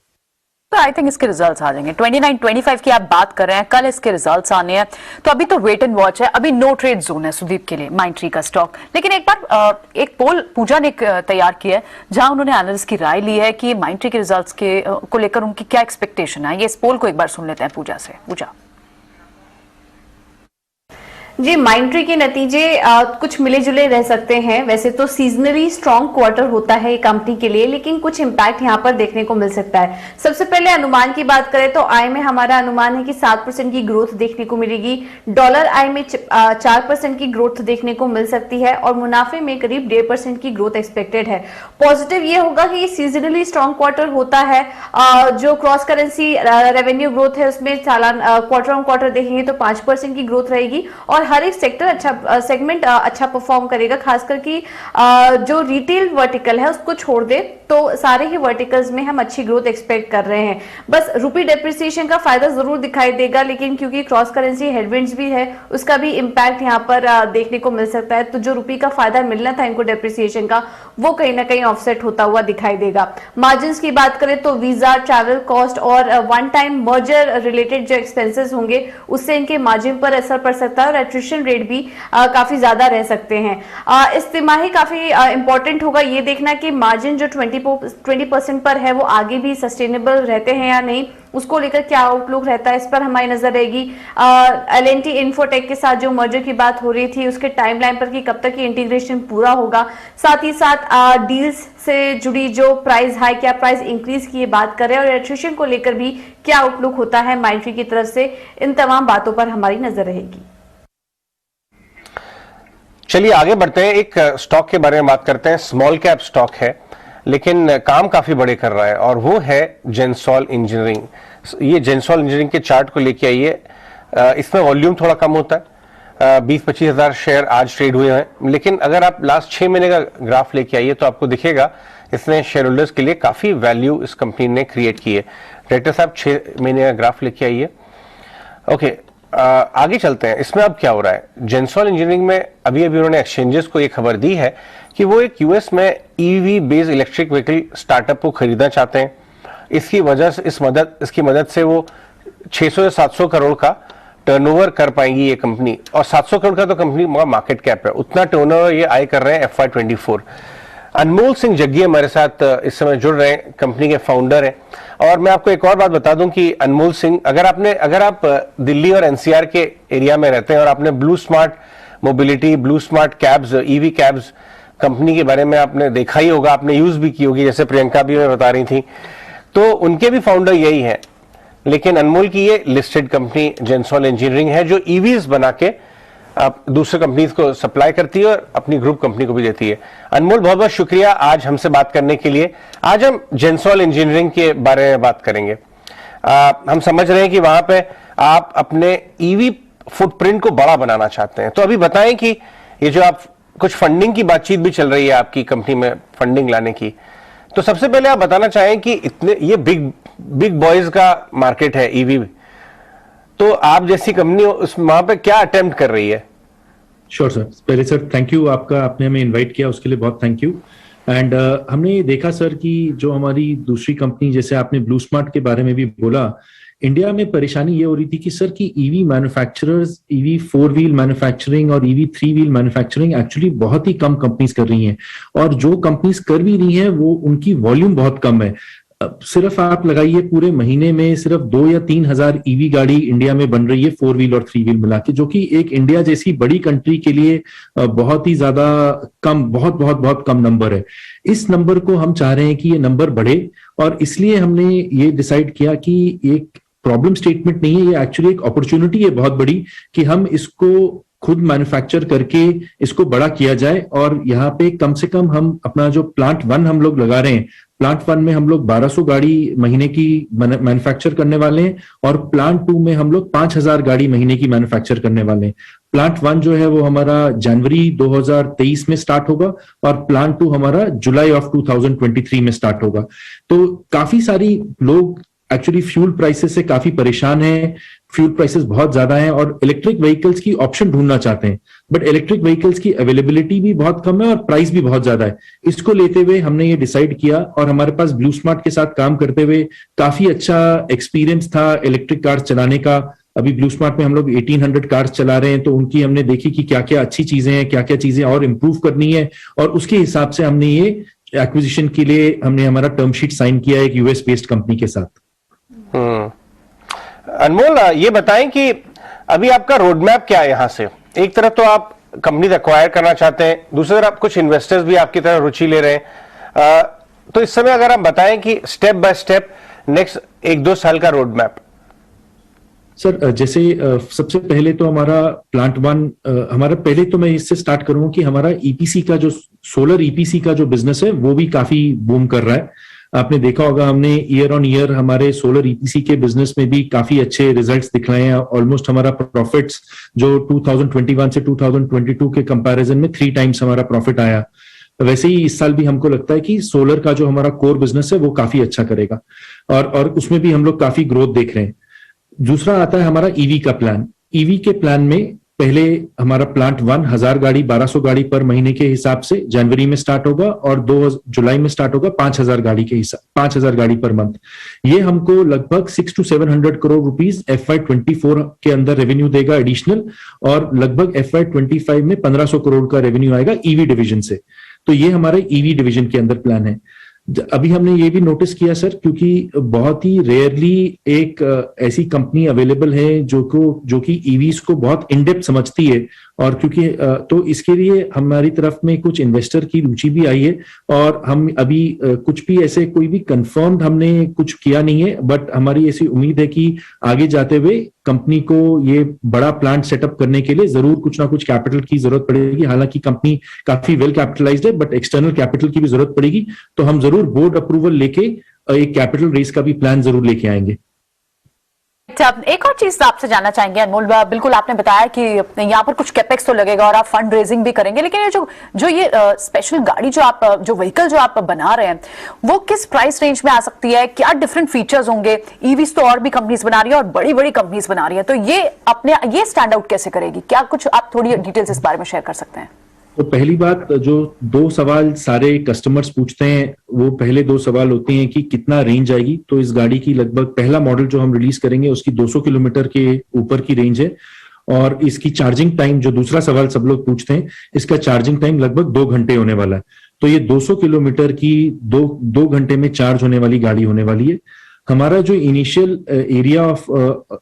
तो आई थिंक इसके रिजल्ट्स आ जाएंगे। 2925 की आप बात कर रहे हैं, कल इसके रिजल्ट्स आने हैं, तो अभी तो वेट एंड वॉच है, अभी नो ट्रेड जोन है सुदीप के लिए माइंडट्री का स्टॉक। लेकिन एक बार एक पोल पूजा ने तैयार किया है, जहां उन्होंने एनालिस्ट की राय ली है कि माइंडट्री के रिजल्ट्स को लेकर उनकी क्या एक्सपेक्टेशन है। ये इस पोल को एक बार सुन लेते हैं पूजा से। पूजा जी, माइंडट्री के नतीजे कुछ मिले जुले रह सकते हैं। वैसे तो सीजनली स्ट्रॉन्ग क्वार्टर होता है कंपनी के लिए, लेकिन कुछ इम्पैक्ट यहाँ पर देखने को मिल सकता है। सबसे पहले अनुमान की बात करें तो आय में हमारा अनुमान है कि 7% की ग्रोथ देखने को मिलेगी, डॉलर आय में 4% की ग्रोथ देखने को मिल सकती है, और मुनाफे में करीब 1.5% की ग्रोथ एक्सपेक्टेड है। पॉजिटिव ये होगा कि ये सीजनली स्ट्रॉन्ग क्वार्टर होता है। जो क्रॉस करेंसी रेवेन्यू ग्रोथ है उसमें सालाना क्वार्टर ऑन क्वार्टर देखेंगे तो 5% की ग्रोथ रहेगी, और हर एक सेक्टर सेगमेंट अच्छा परफॉर्म करेगा। खासकर कि जो रिटेल वर्टिकल है उसको छोड़ दे तो सारे ही वर्टिकल्स में हम अच्छी ग्रोथ एक्सपेक्ट कर रहे हैं। बस रुपी डेप्रिसिएशन का फायदा जरूर दिखाई देगा, लेकिन क्योंकि क्रॉस करेंसी हेडविंड्स भी है उसका भी इंपैक्ट यहाँ पर देखने को मिल सकता है। तो जो रुपी का फायदा मिलना था इनको डेप्रिसिएशन का, वो कहीं ना कहीं ऑफसेट होता हुआ दिखाई देगा। मार्जिन्स की बात करें तो वीजा, ट्रैवल कॉस्ट और वन टाइम मर्जर रिलेटेड जो एक्सपेंसेस होंगे उससे इनके मार्जिन पर असर पड़ सकता है, और एट्रिशन रेट भी काफी ज्यादा रह सकते हैं। इस तिमाही काफी इंपॉर्टेंट होगा ये देखना कि मार्जिन जो 20% पर है वो आगे भी सस्टेनेबल रहते हैं या नहीं, उसको लेकर क्या आउटलुक रहता है, इस पर हमारी नजर रहेगी। एल&टी इन्फोटेक के साथ जो मर्जर की बात हो रही थी उसके टाइमलाइन पर कि कब तक ये इंटीग्रेशन पूरा होगा, साथ ही साथ डील्स से जुड़ी जो प्राइस हाइक या प्राइस इंक्रीज की बात करें, और एट्रिशन को लेकर भी क्या आउटलुक होता है माइंडट्री की तरफ से, इन तमाम बातों पर हमारी नजर रहेगी। चलिए आगे बढ़ते हैं, एक स्टॉक के बारे में बात करते हैं। स्मॉल कैप स्टॉक है लेकिन काम काफी बड़े कर रहा है, और वो है जेंसॉल इंजीनियरिंग। ये जेंसॉल इंजीनियरिंग के चार्ट को लेके आइए। इसमें वॉल्यूम थोड़ा कम होता है, 20-25 हजार शेयर आज ट्रेड हुए हैं, लेकिन अगर आप लास्ट 6 महीने का ग्राफ लेके आइए तो आपको दिखेगा इसने शेयर होल्डर्स के लिए काफी वैल्यू इस कंपनी ने क्रिएट की है। डायरेक्टर साहब 6 महीने का ग्राफ लेके आइए। ओके, आगे चलते हैं। इसमें अब क्या हो रहा है, जेंसॉल इंजीनियरिंग में अभी उन्होंने एक्सचेंजेस को एक खबर दी है कि वो एक यूएस में EV based electric vehicle startup को खरीदना चाहते हैं। इसकी मदद से वो 600 या 700 करोड़ का टर्नओवर कर पाएंगी ये कंपनी, और 700 करोड़ का तो कंपनी मार्केट कैप है, उतना टर्नओवर ये आय कर रहे हैं FY24। अनमोल सिंह जग्गी हमारे साथ इस समय जुड़ रहे हैं, कंपनी के फाउंडर हैं। और मैं आपको एक और बात बता दूं कि अनमोल सिंह, अगर आप दिल्ली और एनसीआर के एरिया में रहते हैं और आपने blue smart mobility, blue smart cabs, EV cabs company के बारे में आपने देखा ही होगा, आपने यूज भी की होगी, जैसे प्रियंका भी मैं बता रही थी, तो उनके भी फाउंडर यही है। लेकिन अनमोल की ये लिस्टेड कंपनी जेंसॉल इंजीनियरिंग है जो ईवीज बना के दूसरे कंपनीज को सप्लाई करती है और अपनी ग्रुप कंपनी को भी देती है। अनमोल, बहुत बहुत शुक्रिया आज हमसे बात करने के लिए। आज हम जेंसॉल इंजीनियरिंग के बारे में बात करेंगे। हम समझ रहे हैं कि वहां पे आप अपने ईवी फुटप्रिंट को बड़ा बनाना चाहते हैं, तो अभी बताएं कि ये जो आप कुछ फंडिंग की बातचीत भी चल रही है आपकी कंपनी में, फंडिंग लाने की, तो सबसे पहले आप बताना चाहें कि ये बिग बॉयज का मार्केट है ईवी, तो आप जैसी कंपनी उस वहां पे क्या अटेम्प्ट कर रही है? श्योर सर, पहले सर थैंक यू, आपका आपने हमें इनवाइट किया उसके लिए बहुत थैंक यू। एंड हमने ये देखा सर कि जो हमारी दूसरी कंपनी, जैसे आपने ब्लू स्मार्ट के बारे में भी बोला, इंडिया में परेशानी ये हो रही थी कि सर कि EV manufacturers, EV 4 wheel manufacturing और ईवी 3 व्हील मैन्युफैक्चरिंग एक्चुअली बहुत ही कम कंपनीज कर रही हैं, और जो कंपनीज कर भी रही हैं वो उनकी वॉल्यूम बहुत कम है। सिर्फ आप लगाइए पूरे महीने में सिर्फ 2 या 3 हजार ईवी गाड़ी इंडिया में बन रही है 4 व्हील और 3 व्हील मिला के, जो कि एक इंडिया जैसी बड़ी कंट्री के लिए बहुत ही ज्यादा कम, बहुत कम नंबर है। इस नंबर को हम चाह रहे हैं कि ये नंबर बढ़े, और इसलिए हमने ये डिसाइड किया कि एक प्रॉब्लम स्टेटमेंट नहीं है, ये एक्चुअली एक अपॉर्चुनिटी है बहुत बड़ी कि हम इसको खुद मैन्युफैक्चर करके इसको बड़ा किया जाए। और यहाँ पे कम से कम हम अपना जो प्लांट 1 हम लोग लगा रहे हैं, प्लांट 1 में हम लोग 1200 गाड़ी महीने की मैन्युफैक्चर करने वाले हैं, और प्लांट 2 में हम लोग 5000 गाड़ी महीने की मैन्युफैक्चर करने वाले हैं। प्लांट 1 जो है वो हमारा जनवरी 2023 में स्टार्ट होगा, और प्लांट 2 हमारा जुलाई ऑफ 2023 में स्टार्ट होगा। तो काफी सारी लोग एक्चुअली फ्यूल प्राइसेस से काफी परेशान हैं, फ्यूल प्राइसेस बहुत ज्यादा हैं और इलेक्ट्रिक व्हीकल्स की ऑप्शन ढूंढना चाहते हैं, बट इलेक्ट्रिक व्हीकल्स की अवेलेबिलिटी भी बहुत कम है और प्राइस भी बहुत ज्यादा है। इसको लेते हुए हमने ये डिसाइड किया, और हमारे पास ब्लू स्मार्ट के साथ काम करते हुए काफी अच्छा एक्सपीरियंस था इलेक्ट्रिक कार्स चलाने का। अभी ब्लू स्मार्ट में हम लोग 1800 कार्स चला रहे हैं, तो उनकी हमने देखी कि क्या क्या अच्छी चीजें हैं, क्या क्या चीजें और इम्प्रूव करनी है, और उसके हिसाब से हमने ये एक्विजिशन के लिए हमने हमारा टर्म शीट साइन किया एक यूएस बेस्ड कंपनी के साथ। अनमोल, ये बताएं कि अभी आपका रोड मैप क्या है यहाँ से? एक तरफ तो आप कंपनी एक्वायर करना चाहते हैं, दूसरी तरफ कुछ इन्वेस्टर्स भी आपकी तरफ रुचि ले रहे हैं, तो इस समय अगर आप बताएं कि स्टेप बाय स्टेप नेक्स्ट 1-2 साल का रोड मैप। सर जैसे सबसे पहले तो हमारा प्लांट 1, हमारा पहले तो मैं इससे स्टार्ट करूंगा कि हमारा ईपीसी का जो सोलर ईपीसी का जो बिजनेस है वो भी काफी बूम कर रहा है। आपने देखा होगा हमने ईयर ऑन ईयर हमारे सोलर ईपीसी के बिजनेस में भी काफी अच्छे रिजल्ट्स दिखलाए हैं। ऑलमोस्ट हमारा प्रॉफिट्स जो 2021 से 2022 के कंपैरिजन में 3 टाइम्स हमारा प्रॉफिट आया। वैसे ही इस साल भी हमको लगता है कि सोलर का जो हमारा कोर बिजनेस है वो काफी अच्छा करेगा, और उसमें भी हम लोग काफी ग्रोथ देख रहे हैं। दूसरा आता है हमारा ईवी का प्लान। ईवी के प्लान में पहले हमारा प्लांट 1 1000 गाड़ी 1200 गाड़ी पर महीने के हिसाब से जनवरी में स्टार्ट होगा, और 2 जुलाई में स्टार्ट होगा 5000 गाड़ी के हिसाब 5000 गाड़ी पर मंथ। ये हमको लगभग 600 to 700 करोड़ रुपीस FY24 के अंदर रेवेन्यू देगा एडिशनल, और लगभग FY25 में 1500 करोड़ का रेवेन्यू आएगा ईवी डिवीजन से। तो ये हमारे ईवी डिवीजन के अंदर प्लान है। अभी हमने ये भी नोटिस किया सर, क्योंकि बहुत ही रेयरली एक ऐसी कंपनी अवेलेबल है जो कि ईवीज को बहुत इन डेप्थ समझती है, और क्योंकि तो इसके लिए हमारी तरफ में कुछ इन्वेस्टर की रुचि भी आई है, और हम अभी कुछ भी ऐसे कोई भी कंफर्म्ड हमने कुछ किया नहीं है, बट हमारी ऐसी उम्मीद है कि आगे जाते हुए कंपनी को ये बड़ा प्लांट सेटअप करने के लिए जरूर कुछ ना कुछ कैपिटल की जरूरत पड़ेगी। हालांकि कंपनी काफी वेल कैपिटलाइज्ड है, बट एक्सटर्नल कैपिटल की भी जरूरत पड़ेगी, तो हम जरूर बोर्ड अप्रूवल लेके एक कैपिटल रेस का भी प्लान जरूर लेके आएंगे। एक और चीज आपसे जानना चाहेंगे अनमोल, बिल्कुल आपने बताया कि यहाँ पर कुछ कैपेक्स तो लगेगा और आप फंड रेजिंग भी करेंगे, लेकिन ये जो ये स्पेशल गाड़ी जो व्हीकल जो आप बना रहे हैं वो किस प्राइस रेंज में आ सकती है, क्या डिफरेंट फीचर्स होंगे? ईवीज तो और भी कंपनीज बना रही है और बड़ी बड़ी कंपनीज बना रही है, तो ये स्टैंड आउट कैसे करेगी? क्या कुछ आप थोड़ी डिटेल्स इस बारे में शेयर कर सकते हैं? तो पहली बात, जो 2 सवाल सारे कस्टमर्स पूछते हैं, वो पहले 2 सवाल होते हैं कि कितना रेंज आएगी। तो इस गाड़ी की लगभग पहला मॉडल जो हम रिलीज करेंगे उसकी 200 किलोमीटर के ऊपर की रेंज है, और इसकी चार्जिंग टाइम, जो दूसरा सवाल सब लोग पूछते हैं, इसका चार्जिंग टाइम लगभग 2 घंटे होने वाला है। तो ये 200 किलोमीटर की 2 घंटे में चार्ज होने वाली गाड़ी होने वाली है। हमारा जो इनिशियल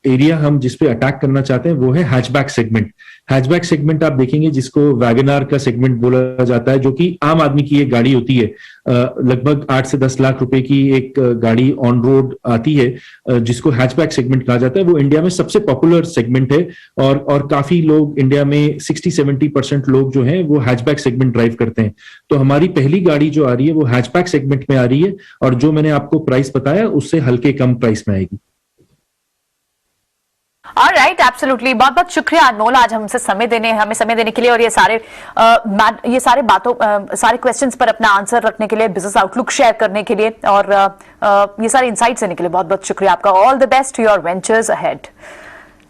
एरिया हम जिस पे अटैक करना चाहते हैं वो है हैचबैक सेगमेंट। हैचबैक सेगमेंट आप देखेंगे जिसको वैगनार का सेगमेंट बोला जाता है, जो कि आम आदमी की एक गाड़ी होती है। लगभग 8 से 10 लाख रुपए की एक गाड़ी ऑन रोड आती है, जिसको हैचबैक सेगमेंट कहा जाता है। वो इंडिया में सबसे पॉपुलर सेगमेंट है, और काफी लोग इंडिया में 60-70% लोग जो हैं वो हैचबैक सेगमेंट ड्राइव करते हैं। तो हमारी पहली गाड़ी जो आ रही है वो हैचबैक सेगमेंट में आ रही है, और जो मैंने आपको प्राइस बताया उससे हल्के कम प्राइस में आएगी। Alright, absolutely. बहुत बहुत शुक्रिया अनमोल, आज हमें समय देने के लिए, और ये सारे सारे क्वेश्चंस पर अपना आंसर रखने के लिए, बिजनेस आउटलुक शेयर करने के लिए, और ये सारे इंसाइट्स देने के लिए बहुत बहुत शुक्रिया आपका। All the best to your ventures ahead.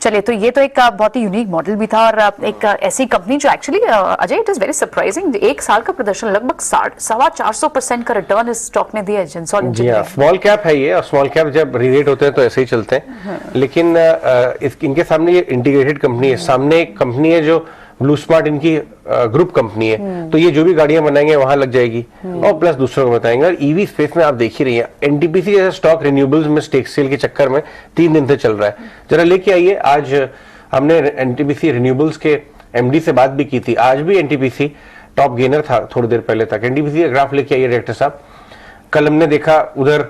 चलिए, तो ये तो एक बहुत ही यूनिक मॉडल भी था, और एक ऐसी कंपनी जो actually Ajay, it is very surprising, 1 साल का प्रदर्शन लगभग 450% का रिटर्न इस स्टॉक ने दिया है जिंसॉल इंजीनियरिंग। स्मॉल कैप है ये, और स्मॉल कैप जब रीरेट होते हैं तो ऐसे ही चलते हैं। लेकिन इनके सामने ये इंटीग्रेटेड कंपनी है, सामने एक कंपनी है जो ब्लू स्मार्ट इनकी ग्रुप कंपनी है, तो ये जो भी गाड़ियां बनाएंगे वहां लग जाएगी, और प्लस दूसरों को बताएंगे। और ईवी स्पेस में आप देख ही रही है, एनटीपीसी जैसा स्टॉक रिन्यूएबल्स में स्टेक सेल के चक्कर में 3 दिन से चल रहा है। जरा लेके आइए, आज हमने एनटीपीसी रिन्यूएबल्स के एमडी से बात भी की थी। आज भी एनटीपीसी टॉप गेनर था थोड़ी देर पहले तक। एनटीपीसी का ग्राफ लेके आइए डायरेक्टर साहब। कल हमने देखा उधर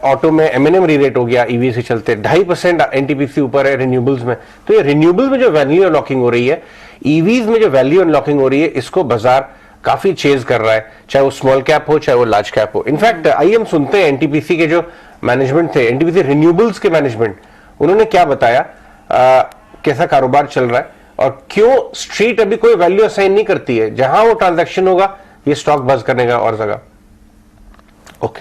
ऑटो में एमएनएम रीरेट हो गया ईवी से चलते, 2.5% एनटीपीसी ऊपर है रिन्यूएबल्स में। तो ये रिन्यूएबल्स में जो वैल्यू अनलॉकिंग हो रही है, ईवीज में जो वैल्यू अनलॉकिंग हो रही है, इसको बाजार काफी चेज कर रहा है, चाहे वो स्मॉल कैप हो चाहे वो लार्ज कैप हो। इनफैक्ट आइए हम सुनते हैं एनटीपीसी के जो मैनेजमेंट थे, एनटीपीसी रिन्यूएबल्स के मैनेजमेंट, उन्होंने क्या बताया, कैसा कारोबार चल रहा है, और क्यों स्ट्रीट अभी कोई वैल्यू असाइन नहीं करती है। जहां वो ट्रांजैक्शन होगा ये स्टॉक बज करने का और जगह। ओके,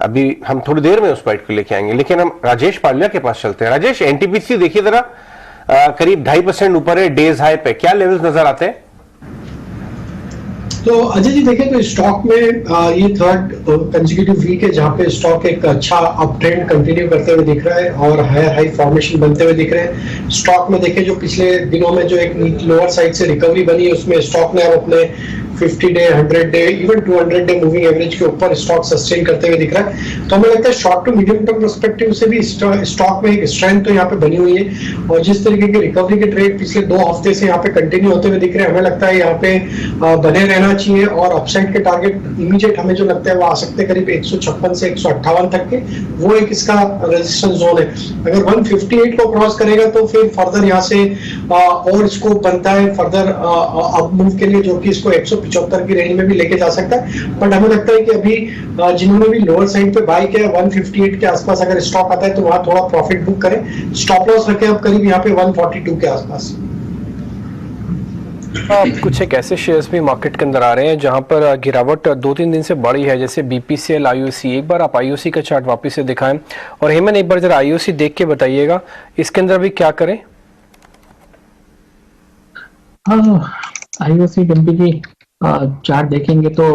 अभी हम थोड़ी देर में उस बाइट को लेके आएंगे, लेकिन हम राजेश पालिया के पास चलते हैं। राजेश, एनटीपीसी देखिए जरा, करीब 2.5% ऊपर है डेज हाई पे, क्या लेवल्स नजर आते हैं? तो अजय जी देखें तो स्टॉक में ये 3rd कंसेक्यूटिव वीक है जहां पे स्टॉक एक अच्छा अप ट्रेंड कंटिन्यू करते हुए दिख रहा है और हायर हाई फॉर्मेशन बनते हुए दिख रहे हैं। स्टॉक में देखें जो पिछले दिनों में जो एक लोअर साइड से रिकवरी बनी है, उसमें स्टॉक ने अब अपने 50 day, 100 day, even 200 day moving average के ऊपर स्टॉक सस्टेन करते हुए दिख रहा है। तो हमें लगता है short to medium term perspective से भी स्टॉक में एक स्ट्रेंथ तो यहाँ पे बनी हुई है, और जिस तरीके के रिकवरी के ट्रेड पिछले 2 हफ्ते से यहाँ पे कंटिन्यू होते हुए दिख रहे हैं, हमें लगता है यहाँ पे बने रहना चाहिए। और अपसाइड के टारगेट इमीडिएट हमें जो लगता है वो आ सकते हैं करीब 156 से 158 तक के, वो एक इसका रेजिस्टेंस जोन है। अगर 158 को क्रॉस करेगा तो फिर फर्दर यहाँ से और स्कोप बनता है फर्दर अप मूव के लिए, जो कि इसको 175 की रेंज में भी लेके जा सकता है। बट हमें लगता है कि अभी जिन्होंने भी लोअर साइड पे बाय किया 158 के आसपास अगर स्टॉक आता है तो वहां थोड़ा प्रॉफिट बुक करें। स्टॉप लॉस रखें अब करीब यहाँ पे 142 के आसपास। कुछ एक ऐसे शेयर्स भी मार्केट के अंदर आ रहे हैं जहां पर गिरावट 2-3 दिन से बढ़ी है, जैसे बीपीसीएल, आईओसी। एक बार आप आईओसी का चार्ट वापस से दिखाएं, और हेमन एक बार जरा आईओसी देख के बताइएगा इसके अंदर भी क्या करें। आईओसी डीएमपी चार्ट देखेंगे तो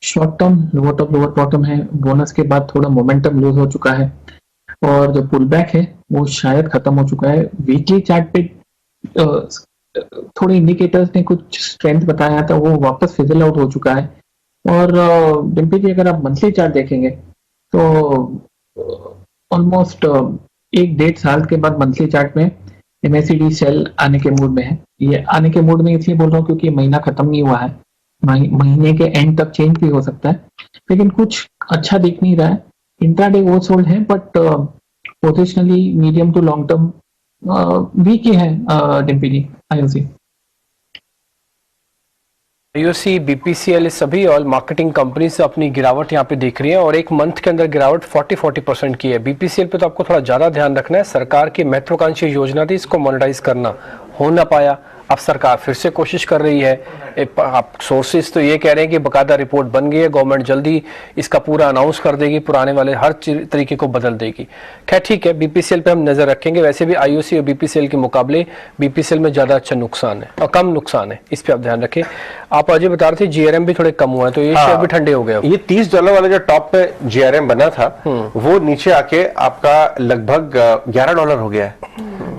short term lower top lower bottom है, बोनस के बाद थोड़ा मोमेंटम लूज हो चुका है, और जो पुल बैक है वो शायद खत्म हो चुका है। वीकली चार्ट पे थोड़े इंडिकेटर्स ने कुछ स्ट्रेंथ बताया था, वो वापस फिजल आउट हो चुका है। और डिम्पी अगर आप मंथली चार्ट देखेंगे तो ऑलमोस्ट 1-1.5 साल के बाद मंथली चार्ट में MACD सेल आने के मूड में है। ये आने के मूड में इसलिए बोल रहा हूँ क्योंकि महीना खत्म नहीं हुआ है, महीने के एंड तक चेंज भी हो सकता है, लेकिन कुछ अच्छा दिख नहीं रहा है। इंट्राडे वो सोल्ड है, but positionally medium to long term weak ही है Dimpy ji IOC. IOC, BPCL सभी ऑयल मार्केटिंग कंपनीज अपनी गिरावट यहाँ पे देख रही है और एक मंथ के अंदर गिरावट 40% की है। बीपीसीएल पे तो आपको थोड़ा ज्यादा ध्यान रखना है। सरकार की महत्वाकांक्षी योजना थी इसको मोनेटाइज करना, हो ना पाया। अब सरकार फिर से कोशिश कर रही है। आप सोर्सेज तो ये कह रहे हैं कि बकायदा रिपोर्ट बन गई है, गवर्नमेंट जल्दी इसका पूरा अनाउंस कर देगी, पुराने वाले हर तरीके को बदल देगी। खैर ठीक है, बीपीसीएल पे हम नजर रखेंगे। वैसे भी आईओसी और बीपीसीएल के मुकाबले बीपीसीएल में ज्यादा अच्छा नुकसान है और कम नुकसान है, इस पे आप ध्यान रखें। आप अजय बता रहे थे जीआरएम भी थोड़े कम हुआ है, तो ये शेयर भी ठंडे हो गए। ये $30 वाला जो टॉप पे जीआरएम बना था वो नीचे आके आपका लगभग $11 हो गया है।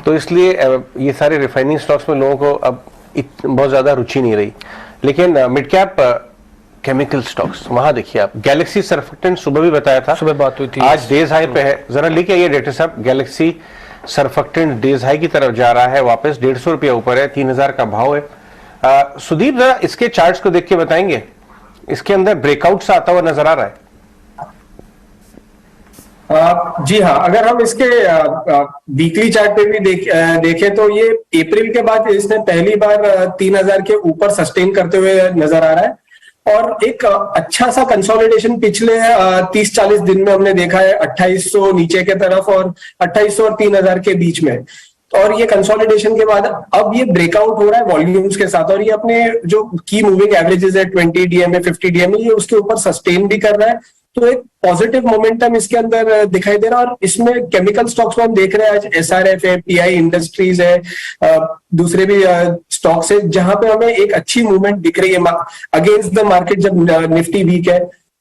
तो इसलिए ये सारे रिफाइनिंग स्टॉक्स में लोगों को अब बहुत ज्यादा रुचि नहीं रही। लेकिन मिड कैप केमिकल स्टॉक्स, वहां देखिए आप, गैलेक्सी सर्फेक्टेंट सुबह भी बताया था, सुबह बात हुई थी, आज डेज हाई पे है। जरा लेके आइए डायरेक्टर साहब, गैलेक्सी सर्फेक्टेंट डेज हाई की तरफ जा रहा है वापस, ₹150 ऊपर है, 3000 का भाव है। सुदीप जरा इसके चार्ट्स को देख के बताएंगे, इसके अंदर ब्रेकआउट सा आता हुआ नजर आ रहा है। जी हाँ, अगर हम इसके वीकली चार्ट पे भी देखें तो ये अप्रैल के बाद इसने पहली बार 3000 के ऊपर सस्टेन करते हुए नजर आ रहा है और एक अच्छा सा कंसोलिडेशन पिछले 30-40 दिन में हमने देखा है, 2800 नीचे के तरफ और 2800 और 3000 के बीच में। और ये कंसोलिडेशन के बाद अब ये ब्रेकआउट हो रहा है वॉल्यूम्स के साथ और ये अपने जो की मूविंग एवरेजेस है 20 डीएमए 50 डीएमए, ये उसके ऊपर सस्टेन भी कर रहा है। तो एक पॉजिटिव मोमेंटम इसके अंदर दिखाई दे रहा है और इसमें केमिकल स्टॉक्स में हम देख रहे हैं आज एसआरएफ है, पीआई इंडस्ट्रीज है, दूसरे भी स्टॉक्स है जहां पे हमें एक अच्छी मूवमेंट दिख रही है अगेंस्ट द मार्केट जब निफ्टी वीक है।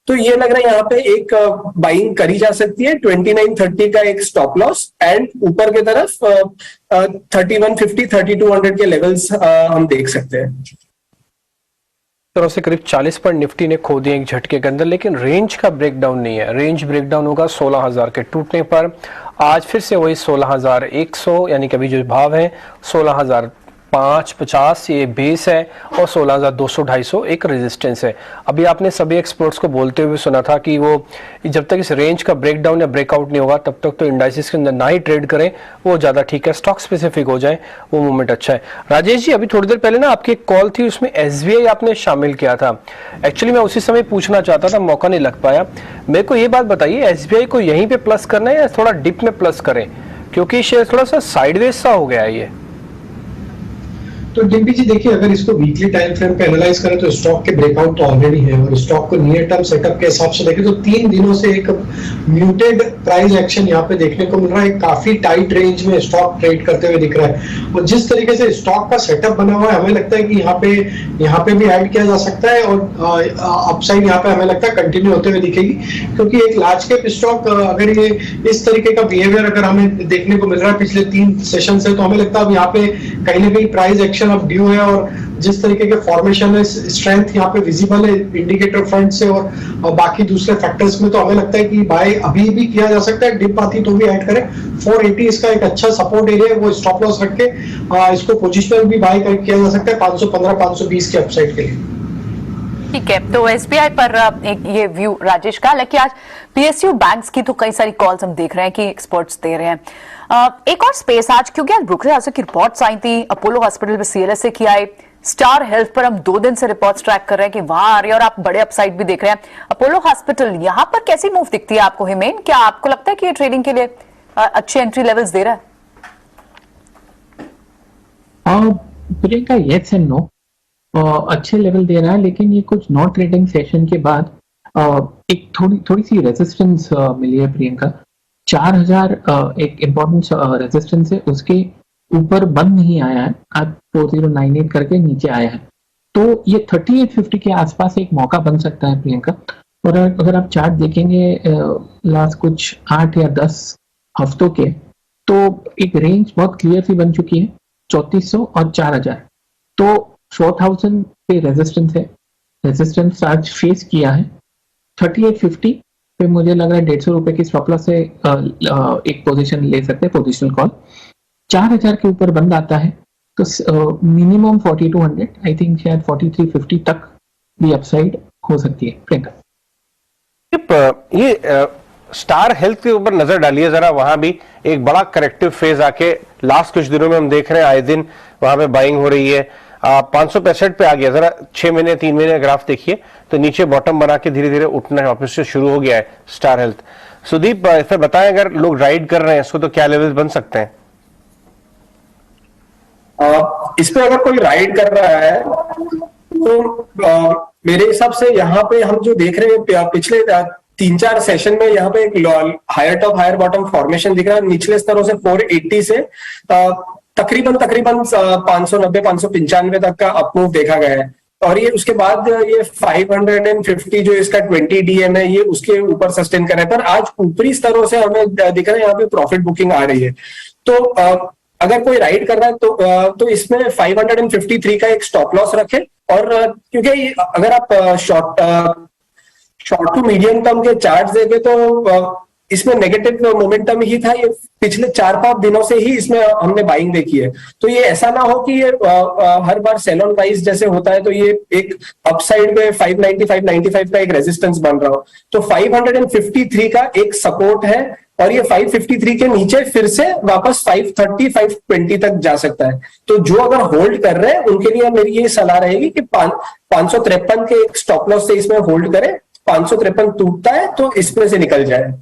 तो ये लग रहा है यहाँ पे एक बाइंग करी जा सकती है, 2930 का एक स्टॉप लॉस एंड ऊपर की तरफ 3150 3200 के लेवल्स हम देख सकते हैं। तरफ से करीब 40 पर निफ्टी ने खो दिए एक झटके के अंदर, लेकिन रेंज का ब्रेकडाउन नहीं है। रेंज ब्रेकडाउन होगा 16000 के टूटने पर। आज फिर से वही 16100 यानी कि अभी जो भाव है 16550 ये बेस है और 16200-250 एक रेजिस्टेंस है। अभी आपने सभी एक्सपर्ट्स को बोलते हुए सुना था कि वो जब तक इस रेंज का ब्रेकडाउन या ब्रेकआउट नहीं होगा तब तक तो इंडाइसिस के अंदर ना ही ट्रेड करें, वो ज्यादा ठीक है। स्टॉक स्पेसिफिक हो जाए वो मूवमेंट अच्छा है। राजेश जी, अभी थोड़ी देर पहले ना आपकी एक कॉल थी, उसमें एसबीआई आपने शामिल किया था। एक्चुअली मैं उसी समय पूछना चाहता था, मौका नहीं लग पाया। मेरे को ये बात बताइए, एसबीआई को यहीं पे प्लस करना है या थोड़ा डिप में प्लस करें, क्योंकि शेयर थोड़ा सा साइडवेज सा हो गया है ये। तो डिम्पी जी देखिए, अगर इसको वीकली टाइम फ्रेम पे एनालाइज करें तो स्टॉक के ब्रेकआउट तो ऑलरेडी है और स्टॉक को नियर टर्म सेटअप के हिसाब से देखें तो 3 दिनों से एक म्यूटेड प्राइस एक्शन यहाँ पे देखने को मिल रहा है। काफी टाइट रेंज में स्टॉक ट्रेड करते हुए दिख रहा है और जिस तरीके से स्टॉक का सेटअप बना हुआ है हमें लगता है कि यहाँ पे भी ऐड किया जा सकता है और अपसाइड यहाँ पे हमें लगता है कंटिन्यू होते हुए दिखेगी, क्योंकि एक लार्ज कैप स्टॉक अगर ये इस तरीके का बिहेवियर अगर हमें देखने को मिल रहा है पिछले 3 सेशन से, तो हमें लगता है अब यहाँ पे कहीं ना कहीं प्राइस एक्शन अब ड्यू है और जिस तरीके के फॉर्मेशन है, स्ट्रेंथ यहाँ पे विजिबल है इंडिकेटर फ्रंट से और बाकी दूसरे फैक्टर्स में, तो हमें लगता है कि बाय अभी भी किया जा सकता है। डिप आती तो भी ऐड करें। 480 इसका एक अच्छा सपोर्ट एरिया है, वो स्टॉप लॉस रख के इसको पोजिशनल भी बाय किया जा सकता है 515-520 के अपसाइड के लिए। ठीक है, तो एसबीआई पर एक ये व्यू राजेश का। हालांकि आज पीएसयू बैंक्स की तो कई सारी कॉल्स हम देख रहे हैं कि एक्सपर्ट्स दे रहे हैं। एक और स्पेस आज, क्योंकि आज ब्रोकरेज हाउस की रिपोर्ट्स आई थी, अपोलो हॉस्पिटल में सीएलएसए की आई, स्टार हेल्थ पर हम 2 दिन से रिपोर्ट्स ट्रैक कर रहे हैं कि वहां आ रही है और आप बड़े अपसाइड भी देख रहे हैं। अपोलो हॉस्पिटल यहाँ पर कैसी मूव दिखती है आपको हिमेन? क्या आपको लगता है कि ये ट्रेडिंग के लिए अच्छे एंट्री लेवल्स दे रहा है? प्रियंका, यस एंड नो, अच्छे लेवल दे रहा है, लेकिन ये कुछ नॉन ट्रेडिंग सेशन के बाद एक थोड़ी सी रेजिस्टेंस मिली है प्रियंका। 4000 एक इम्पोर्टेंट रेजिस्टेंस है, उसके ऊपर बंद नहीं आया है, आज 4098 करके नीचे आया है, तो ये 3850 के आसपास एक मौका बन सकता है प्रियंका। और अगर आप चार्ट देखेंगे लास्ट कुछ 8 या 10 हफ्तों के, तो एक रेंज बहुत क्लियर सी बन चुकी है 3400 और 4000। तो 4000 पे रेजिस्टेंस है, रेजिस्टेंस आज फेस किया है। 3850 पे मुझे लग रहा है 150 रुपए की स्टॉप लॉस से एक पोजीशन ले सकते हैं, पोजिशनल कॉल। 4000 के ऊपर बंद आता है तो मिनिमम 4200, आई थिंक शायद 4350 तक भी अपसाइड हो सकती है प्रियंका। ये स्टार हेल्थ के ऊपर नजर डालिए जरा, वहां भी एक बड़ा करेक्टिव फेज आके लास्ट कुछ दिनों में हम देख रहे हैं आए दिन वहां पे बाइंग हो रही है। 565 पे आ गया। जरा 6 महीने 3 महीने ग्राफ देखिए तो नीचे बॉटम बना के धीरे धीरे उठना वापस से शुरू हो गया है स्टार हेल्थ। सुदीप इसे बताएं, अगर लोग राइड कर रहे हैं इसको तो क्या लेवल्स बन सकते हैं? इस पे अगर कोई राइड कर रहा है तो मेरे हिसाब से यहाँ पे हम जो देख रहे हैं पिछले 3-4 सेशन में यहाँ पे एक higher top higher bottom formation दिख रहा है। निचले स्तरों से 480 से तकरीबन 590-595 तक का अपमूव देखा गया है और ये उसके बाद ये 550 जो इसका 20 DM है ये उसके ऊपर सस्टेन कर रहा है। पर आज ऊपरी स्तरों से हमें दिख रहा है यहाँ पे प्रॉफिट बुकिंग आ रही है। तो अगर कोई राइड कर रहा है तो इसमें 553 का एक स्टॉप लॉस रखे और क्योंकि अगर आप शॉर्ट टू मीडियम टर्म के चार्ट देखे तो इसमें नेगेटिव मोमेंटम ही था। ये पिछले 4-5 दिनों से ही इसमें हमने बाइंग देखी है। तो ये ऐसा ना हो कि ये हर बार सेल ऑन प्राइस जैसे होता है तो ये एक अपसाइड में 595 का एक रेजिस्टेंस बन रहा हो। तो 553 का एक सपोर्ट है और ये 553 के नीचे फिर से वापस 530-520 तक जा सकता है। तो जो अगर होल्ड कर रहे हैं उनके लिए मेरी ये सलाह रहेगी कि 553 के एक स्टॉप लॉस से इसमें होल्ड करें। 553 टूटता है तो इसमें से निकल जाए।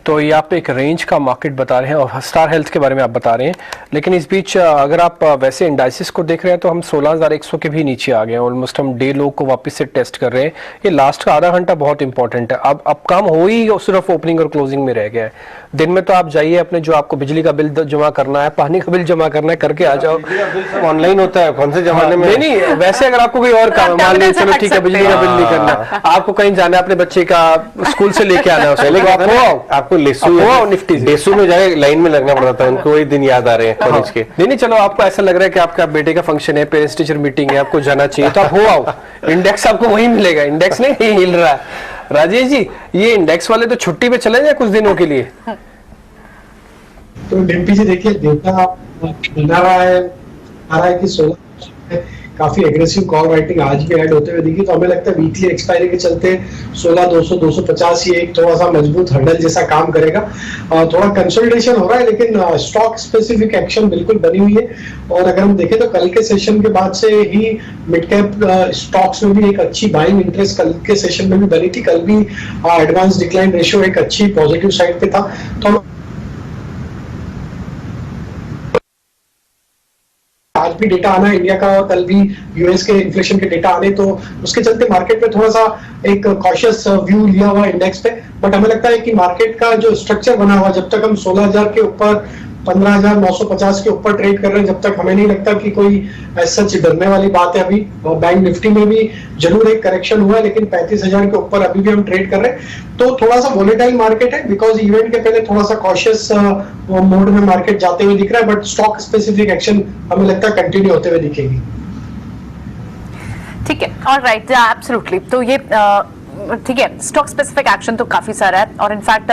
तो ये आप एक रेंज का मार्केट बता रहे हैं और स्टार हेल्थ के बारे में आप बता रहे हैं, लेकिन इस बीच अगर आप वैसे इंडाइसिस को देख रहे हैं तो हम 16,100 के भी नीचे आ गए हैं। ऑलमोस्ट हम डे लो को वापस से टेस्ट कर रहे हैं। ये लास्ट का आधा घंटा बहुत इंपॉर्टेंट है। अब काम हो ही सिर्फ ओपनिंग और क्लोजिंग में रह गया है। दिन में तो आप जाइए, अपने जो आपको बिजली का बिल जमा करना है, पानी का बिल जमा करना है, करके आ जाओ। ऑनलाइन होता है, कौन से जमाने में? नहीं, वैसे अगर आपको कोई और काम, मान लीजिए चलो ठीक है बिजली का बिल नहीं करना, आपको कहीं जाना है, अपने बच्चे का स्कूल से लेके आना है, आपको लेसू में जाके लाइन में लगना पड़ता था। उनको वही दिन याद आ रहे हैं कॉलेज के। नहीं, चलो आपको ऐसा लग रहा है कि आपका बेटे का फंक्शन है, पेरेंट्स टीचर मीटिंग है, आपको जाना चाहिए तो आप हो आओ। इंडेक्स आपको वहीं मिलेगा, इंडेक्स नहीं हिल रहा है। राजेश जी, ये इंडेक्स वाले तो छुट्टी पे चले जाए कुछ दिनों के लिए। तो डिम्पी जी देखिए, डेटा बना रहा है, आ रहा है कि 16 काफी एग्रेसिव कॉल राइटिंग आज भी ऐड होते हुए दिखी। तो हमें लगता है वीकली एक्सपायरी के चलते 16,200-250 ये एक थोड़ा सा मजबूत हर्डल जैसा काम करेगा। थोड़ा कंसोलिडेशन हो रहा है लेकिन स्टॉक स्पेसिफिक एक्शन बिल्कुल बनी हुई है। और अगर हम देखें तो कल के सेशन के बाद से ही मिड कैप स्टॉक्स में भी एक अच्छी बाइंग इंटरेस्ट कल के सेशन में भी बनी थी। कल भी एडवांस डिक्लाइन रेशियो एक अच्छी पॉजिटिव साइड पे था। तो आज भी डेटा आना है इंडिया का और कल भी यूएस के इन्फ्लेशन के डेटा आने, तो उसके चलते मार्केट में थोड़ा सा एक कॉशियस व्यू लिया हुआ इंडेक्स पे। बट हमें लगता है कि मार्केट का जो स्ट्रक्चर बना हुआ, जब तक हम 16,000 के ऊपर 15,950 के ऊपर ट्रेड कर रहे हैं, जब तक हमें नहीं लगता कि कोई ऐसा डरने वाली बात है। अभी बैंक निफ्टी में भी जरूर एक करेक्शन हुआ है लेकिन 35,000 के ऊपर अभी भी हम ट्रेड कर रहे हैं। तो थोड़ा सा वोलेटाइल मार्केट है बिकॉज इवेंट के पहले थोड़ा सा कॉशियस मोड में मार्केट जाते हुए दिख रहा है। बट स्टॉक स्पेसिफिक एक्शन हमें लगता है कंटिन्यू होते हुए दिखेगी। ठीक है, ऑलराइट, एब्सोल्युटली। तो ये ठीक है, स्टॉक स्पेसिफिक एक्शन तो काफी सारा है और इनफैक्ट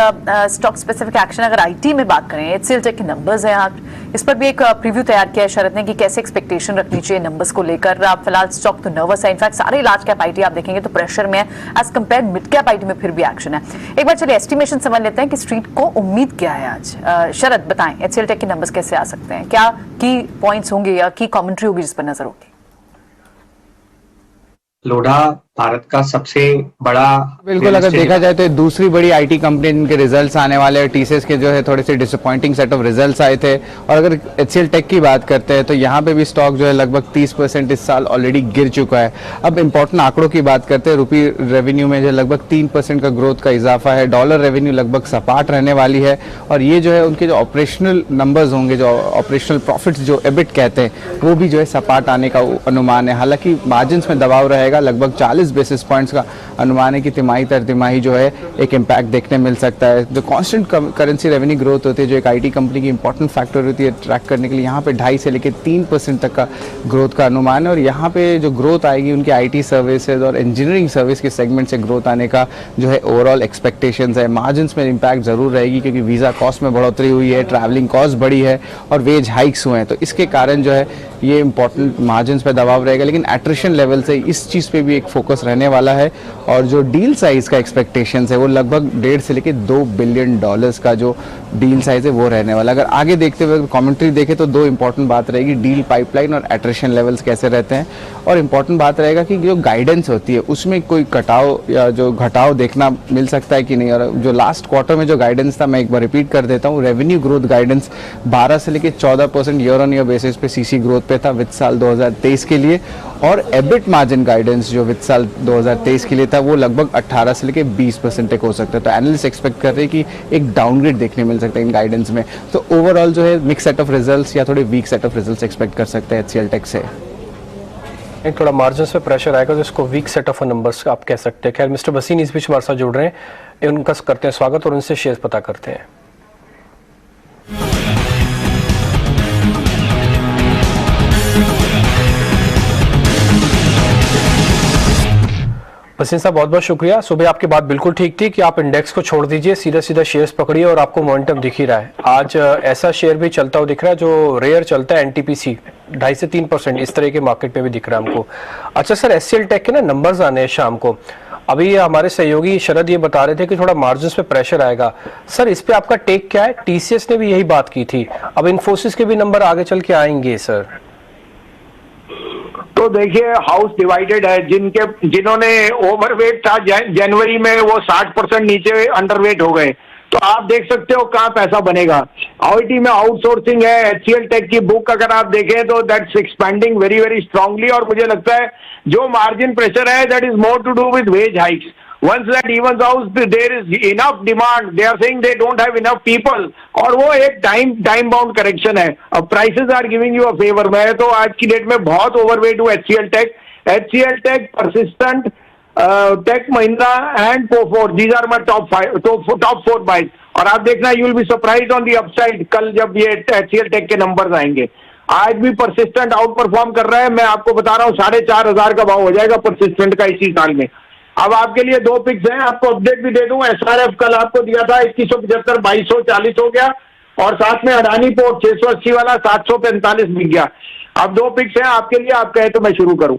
स्टॉक स्पेसिफिक एक्शन अगर आईटी में बात करें, एचसीएल टेक के नंबर्स हैं, आप इस पर भी एक प्रीव्यू तैयार किया है शरद ने कि कैसे एक्सपेक्टेशन रखनी चाहिए नंबर्स को लेकर। फिलहाल स्टॉक तो नर्वस है, इनफैक्ट सारे लार्ज कैप आईटी आप देखेंगे तो प्रेशर में है as compare mid cap IT में फिर भी एक्शन है। एक बार चलिए एस्टिमेशन समझ लेते हैं कि स्ट्रीट को उम्मीद क्या है आज। शरद बताएं, एचसीएल टेक के नंबर्स कैसे आ सकते हैं, क्या की पॉइंट्स होंगे या की कॉमेंट्री होगी जिस पर नजर होगी? लोढ़ा भारत का सबसे बड़ा, बिल्कुल अगर देखा जाए तो दूसरी बड़ी आईटी कंपनी इनके रिजल्ट्स आने वाले हैं। टीसीएस के जो है थोड़े से डिसअपॉइंटिंग सेट ऑफ रिजल्ट्स आए थे। और अगर एचसीएल टेक की बात करते हैं तो यहाँ पे भी स्टॉक जो है लगभग 30% इस साल ऑलरेडी गिर चुका है। अब इंपॉर्टेंट आंकड़ों की बात करते हैं, रुपी रेवेन्यू में जो लगभग 3% का ग्रोथ का इजाफा है। डॉलर रेवेन्यू लगभग सपाट रहने वाली है और ये जो है उनके जो ऑपरेशनल नंबर्स होंगे, जो ऑपरेशनल प्रॉफिट्स जो एबिट कहते हैं, वो भी जो है सपाट आने का अनुमान है। हालांकि मार्जिन में दबाव रहेगा, लगभग 40 बेसिस पॉइंट्स का अनुमान है कि तिमाही तर तिमाही जो है एक इम्पैक्ट देखने मिल सकता है। जो कांस्टेंट करेंसी रेवेन्यू ग्रोथ होती है, जो एक आईटी कंपनी की इंपॉर्टेंट फैक्टर होती है ट्रैक करने के लिए, यहाँ पे 2.5 से लेकर 3% तक का ग्रोथ का अनुमान है। और यहाँ पे जो ग्रोथ आएगी उनकी आईटी सर्विसेज और इंजीनियरिंग सर्विस के सेगमेंट से ग्रोथ आने का जो है ओवरऑल एक्सपेक्टेशंस है। मार्जिन में इम्पैक्ट जरूर रहेगी क्योंकि वीज़ा कॉस्ट में बढ़ोतरी हुई है, ट्रैवलिंग कॉस्ट बढ़ी है और वेज हाइक्स हुए हैं, तो इसके कारण जो है ये इंपॉर्टेंट मार्जिन पे दबाव रहेगा। लेकिन एट्रिशन लेवल से इस चीज़ पे भी एक फोकस रहने वाला है। और जो डील साइज का एक्सपेक्टेशंस है वो लगभग 1.5 से लेकर $2 बिलियन का जो डील साइज है वो रहने वाला। अगर आगे देखते हुए कमेंट्री देखे तो दो इंपॉर्टेंट बात रहेगी, डील पाइपलाइन और एट्रिशन लेवल्स कैसे रहते हैं, और इंपॉर्टेंट बात रहेगा कि जो गाइडेंस होती है उसमें कोई कटाव या जो घटाव देखना मिल सकता है कि नहीं। और जो लास्ट क्वार्टर में जो गाइडेंस था, मैं एक बार रिपीट कर देता हूँ, रेवेन्यू ग्रोथ गाइडेंस 12 से लेकर 14% ईयर ऑन ईयर बेसिस पे सीसी ग्रोथ पे था वित्त साल 2023 के लिए, और एबिट मार्जिन गाइडेंस जो वित्त साल 2023 के लिए था वो लगभग 18 से लेकर 20% तक हो सकता है। तो एनालिस्ट एक्सपेक्ट कर रहे हैं कि एक डाउनग्रेड देखने मिल सकता है इन गाइडेंस में। तो ओवरऑल जो है मिक्स सेट ऑफ रिजल्ट्स या थोड़े weak set of results expect कर सकते हैं HCL टेक से। एक थोड़ा मार्जिन पे प्रेशर आएगा तो इसको वीक सेट ऑफ नंबर्स आप कह सकते हैं। खैर मिस्टर भसीन इस बीच हमारे साथ जुड़ रहे हैं, उनका करते हैं स्वागत और उनसे शेयर पता करते हैं। भसीन साहब बहुत बहुत शुक्रिया। सुबह आपकी बात बिल्कुल ठीक थी कि आप इंडेक्स को छोड़ दीजिए, सीधा सीधा शेयर्स पकड़िए और आपको मोमेंटम दिख ही रहा है। आज ऐसा शेयर भी चलता हुआ दिख रहा है जो रेयर चलता है, NTPC 2.5 से 3% इस तरह के मार्केट में भी दिख रहा है हमको। अच्छा सर, HCL टेक के ना नंबर्स आने हैं शाम को। अभी हमारे सहयोगी शरद ये बता रहे थे कि थोड़ा मार्जिन पे प्रेशर आएगा। सर इस पे आपका टेक क्या है? TCS ने भी यही बात की थी, अब इन्फोसिस के भी नंबर आगे चल के आएंगे सर। तो देखिए हाउस डिवाइडेड है, जिन्होंने ओवरवेट था जनवरी में वो 60% नीचे अंडरवेट हो गए। तो आप देख सकते हो कहाँ पैसा बनेगा। OIT में आउटसोर्सिंग है। HCL टेक की बुक अगर आप देखें तो that's expanding very very strongly, और मुझे लगता है जो मार्जिन प्रेशर है that is more to do with wage hikes. Once that evens out, there is enough demand. They are saying they don't have enough people, और वो एक time bound correction है। अब prices are giving you a favour. मैं तो आज की date में बहुत ओवरवेट हूँ HCL tech, persistent, tech Mahindra and Coforge. These are my top 4 buys. और आप देखना you will be surprised on the upside कल जब ये HCL टेक के नंबर्स आएंगे। आज भी परसिस्टेंट आउट परफॉर्म कर रहा है। मैं आपको बता रहा हूँ 4,500 का भाव हो जाएगा परसिस्टेंट का इसी साल में। अब आपके लिए 2 पिक्स हैं, आपको अपडेट भी दे दूं। SRF कल आपको दिया था 2175, 2240 हो गया, और साथ में अडानी पोर्ट 680 वाला 745 बिक गया। अब 2 पिक्स हैं आपके लिए, आप कहे तो मैं शुरू करूं।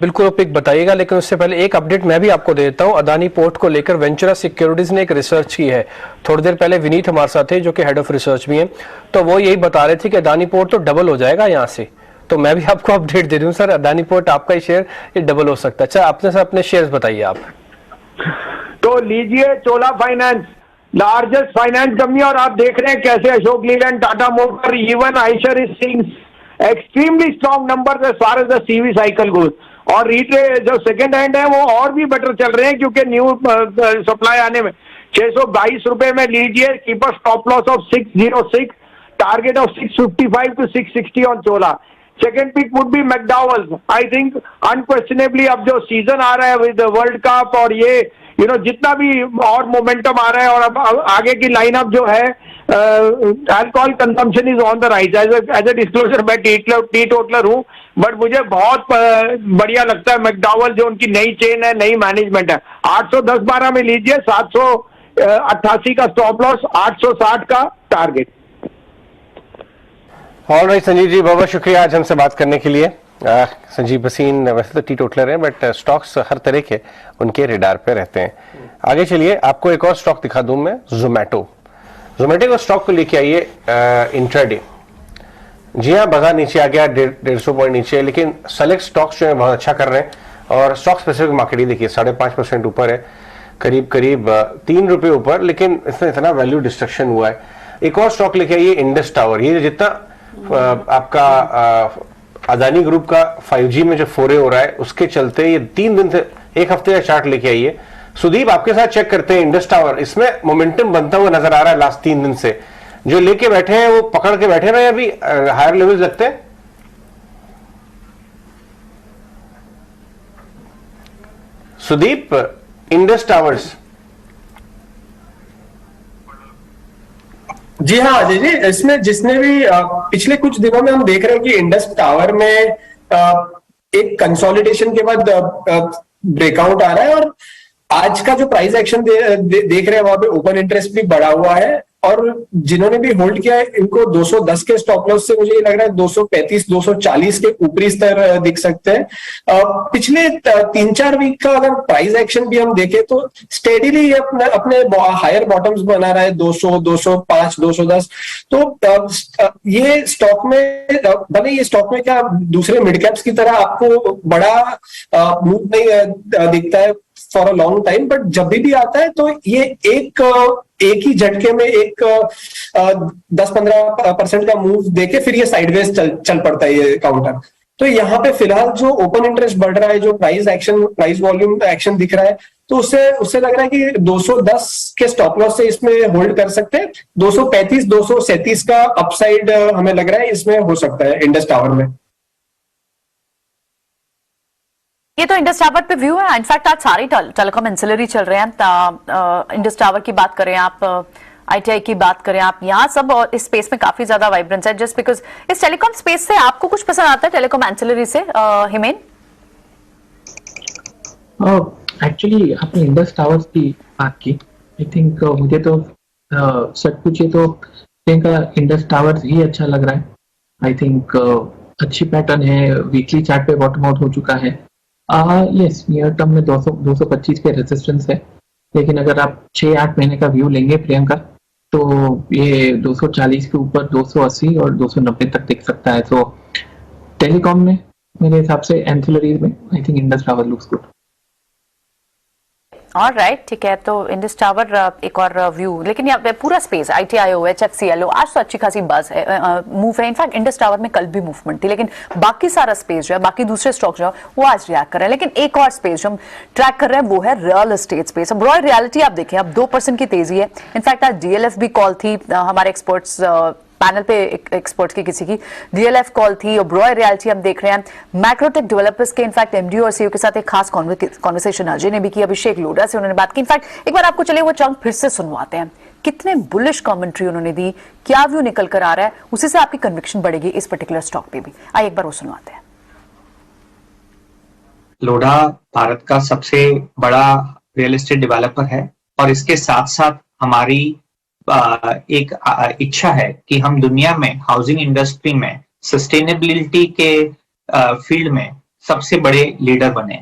बिल्कुल पिक बताइएगा, लेकिन उससे पहले एक अपडेट मैं भी आपको दे देता हूं। अदानी पोर्ट को लेकर वेंचुरा सिक्योरिटीज ने एक रिसर्च की है। थोड़ी देर पहले विनीत हमारे साथ थे जो कि हेड ऑफ रिसर्च भी हैं, तो वो यही बता रहे थे कि अदानी पोर्ट तो डबल हो जाएगा यहाँ से। तो मैं भी आपको अपडेट दे दूं सर, अदानी पोर्ट आपका ही शेयर ये डबल हो सकता है। अच्छा अपने से अपने शेयर्स बताइए आप। तो लीजिए Chola finance, largest finance company, और आप देख रहे हैं कैसे Ashok Leyland, Tata motor, even Eicher is seeing extremely strong numbers as far as the CV cycle goes. और रिटेल जो सेकंड हैंड है वो और भी बेटर चल रहे हैं क्योंकि न्यू सप्लाई आने में। 622 रुपए में लीजिए, keep a stop loss of 606, target of 655 to 660 on Chola. Second pick would be McDowell's. I think unquestionably अब जो सीजन आ रहा है विद वर्ल्ड कप और ये जितना भी और मोमेंटम आ रहा है, और अब आगे की लाइनअप जो है, alcohol consumption is on the rise. As a disclosure मैं टी टोटलर हूँ, बट मुझे बहुत बढ़िया लगता है मैकडॉवेल, जो उनकी नई चेन है, नई मैनेजमेंट है। 810-12 में लीजिए, 788 का स्टॉप लॉस, 860 का target. All right Sanjeev ji, बहुत बहुत शुक्रिया आज हमसे बात करने के लिए। संजीव भसीन वैसे तो टी टोटलर है, बट स्टॉक्स हर तरह के उनके रेडार पे रहते हैं। आगे चलिए, आपको एक और स्टॉक दिखा दूं मैं, जोमेटो को स्टॉक को लेके आइए इंट्राडे। जी हाँ, बाजार नीचे आ गया, 150 पॉइंट नीचे, लेकिन सेलेक्ट स्टॉक्स जो है बहुत अच्छा कर रहे हैं। और स्टॉक स्पेसिफिक मार्केट ही देखिए 5.5% ऊपर है, करीब 3 रुपए ऊपर, लेकिन इसमें इतना वैल्यू डिस्ट्रक्शन हुआ है। एक और स्टॉक लेके आइए इंडस टावर। ये जितना आपका अदानी ग्रुप का 5G में जो फोरे हो रहा है उसके चलते ये 3 दिन से 1 हफ्ते का चार्ट लेके आइए। सुदीप आपके साथ चेक करते हैं इंडस टावर, इसमें मोमेंटम बनता हुआ नजर आ रहा है लास्ट 3 दिन से। जो लेके बैठे हैं वो पकड़ के बैठे रहे, अभी हायर लेवल लगते हैं। Sudeep, Indus towers. जी हाँ अजय जी, इसमें जिसने भी पिछले कुछ दिनों में हम देख रहे हैं कि इंडस टावर में एक कंसोलिडेशन के बाद ब्रेकआउट आ रहा है, और आज का जो प्राइस एक्शन देख रहे हैं वहां पे ओपन इंटरेस्ट भी बढ़ा हुआ है, और जिन्होंने भी होल्ड किया है इनको 210 के स्टॉप लॉस से मुझे लग रहा है 235 240 के ऊपरी स्तर दिख सकते हैं। पिछले 3-4 वीक का अगर प्राइस एक्शन भी हम देखें तो स्टेडीली अपने हायर बॉटम्स बना रहा है 200 205 210। तो ये स्टॉक में भले ये स्टॉक में क्या दूसरे मिड कैप्स की तरह आपको बड़ा मूव नहीं दिखता है for a long time, but जब भी आता है तो ये एक ही झटके में एक 10-15% का मूव देके फिर ये साइडवेज चल पड़ता है ये काउंटर। तो यहाँ पे फिलहाल जो ओपन इंटरेस्ट बढ़ रहा है, जो प्राइस वॉल्यूम एक्शन दिख रहा है, तो उससे लग रहा है कि 210 के स्टॉप लॉस से इसमें होल्ड कर सकते हैं। 235 237 का अपसाइड हमें लग रहा है इसमें हो सकता है इंडस टावर में। ये तो इंडस टावर पे व्यू है। इनफैक्ट आज सारे टेलीकॉम एंसिलरी चल रहे हैं। इंडस टावर की बात करें आप, ITI की बात करें आप, यहाँ सब और इस स्पेस में काफी ज्यादा वाइब्रेंस है। जस्ट बिकॉज इस टेलीकॉम स्पेस से आपको कुछ पसंद आता है टेलीकॉम एंसिलरी से, हिमेन? एक्चुअली आपने इंडस टावर्स की बात की। आई थिंक मुझे तो सच पूछिए तो इंडस टावर्स ही अच्छा लग रहा है। आई थिंक अच्छी पैटर्न है, वीकली चार्ट पे बॉटम आउट हो चुका है। यस, नियर टर्म में 225 के रेजिस्टेंस है, लेकिन अगर आप 6-8 महीने का व्यू लेंगे प्रियंका तो ये 240 के ऊपर 280 और 290 तक दिख सकता है। तो टेलीकॉम में मेरे हिसाब से एंसिलरीज में I think Indus tower looks good. Alright, ठीक है। तो इंडस टावर एक और व्यू, लेकिन यहाँ पे पूरा स्पेस ITIO HFCL आज तो अच्छी खासी बज है, मूव है। इनफैक्ट इंडस टावर में कल भी मूवमेंट थी, लेकिन बाकी सारा स्पेस जो है, बाकी दूसरे स्टॉक जो है वो आज रिएक्ट कर रहे हैं। लेकिन एक और स्पेस जो हम ट्रैक कर रहे हैं वो है रियल एस्टेट स्पेस। अब रॉयल रियलिटी आप देखें, अब 2% की तेजी है। इनफैक्ट आज DLF भी कॉल थी, हमारे एक्सपर्ट्स पैनल पे एक्सपर्ट्स की किसी की DLF कॉल थी। ओबरॉय रियलिटी हम देख रहे हैं, मैक्रोटेक डेवलपर्स के इनफैक्ट MD और CEO के साथ एक खास कॉन्वर्सेशन अजय ने भी की, अभिषेक लोढ़ा से उन्होंने बात की। इनफैक्ट एक बार आपको चले वो चंक फिर से सुनवाते हैं, कितने बुलिश कमेंट्री उन्होंने दी, क्या व्यू निकल कर आ रहा है, उसी से आपकी कन्विक्शन बढ़ेगी इस पर्टिकुलर स्टॉक पे भी। आइए एक बार वो सुनवाते हैं। लोढ़ा भारत का सबसे बड़ा रियल एस्टेट डेवलपर है और इसके साथ साथ हमारी एक इच्छा है कि हम दुनिया में हाउसिंग इंडस्ट्री में सस्टेनेबिलिटी के फील्ड में सबसे बड़े लीडर बने।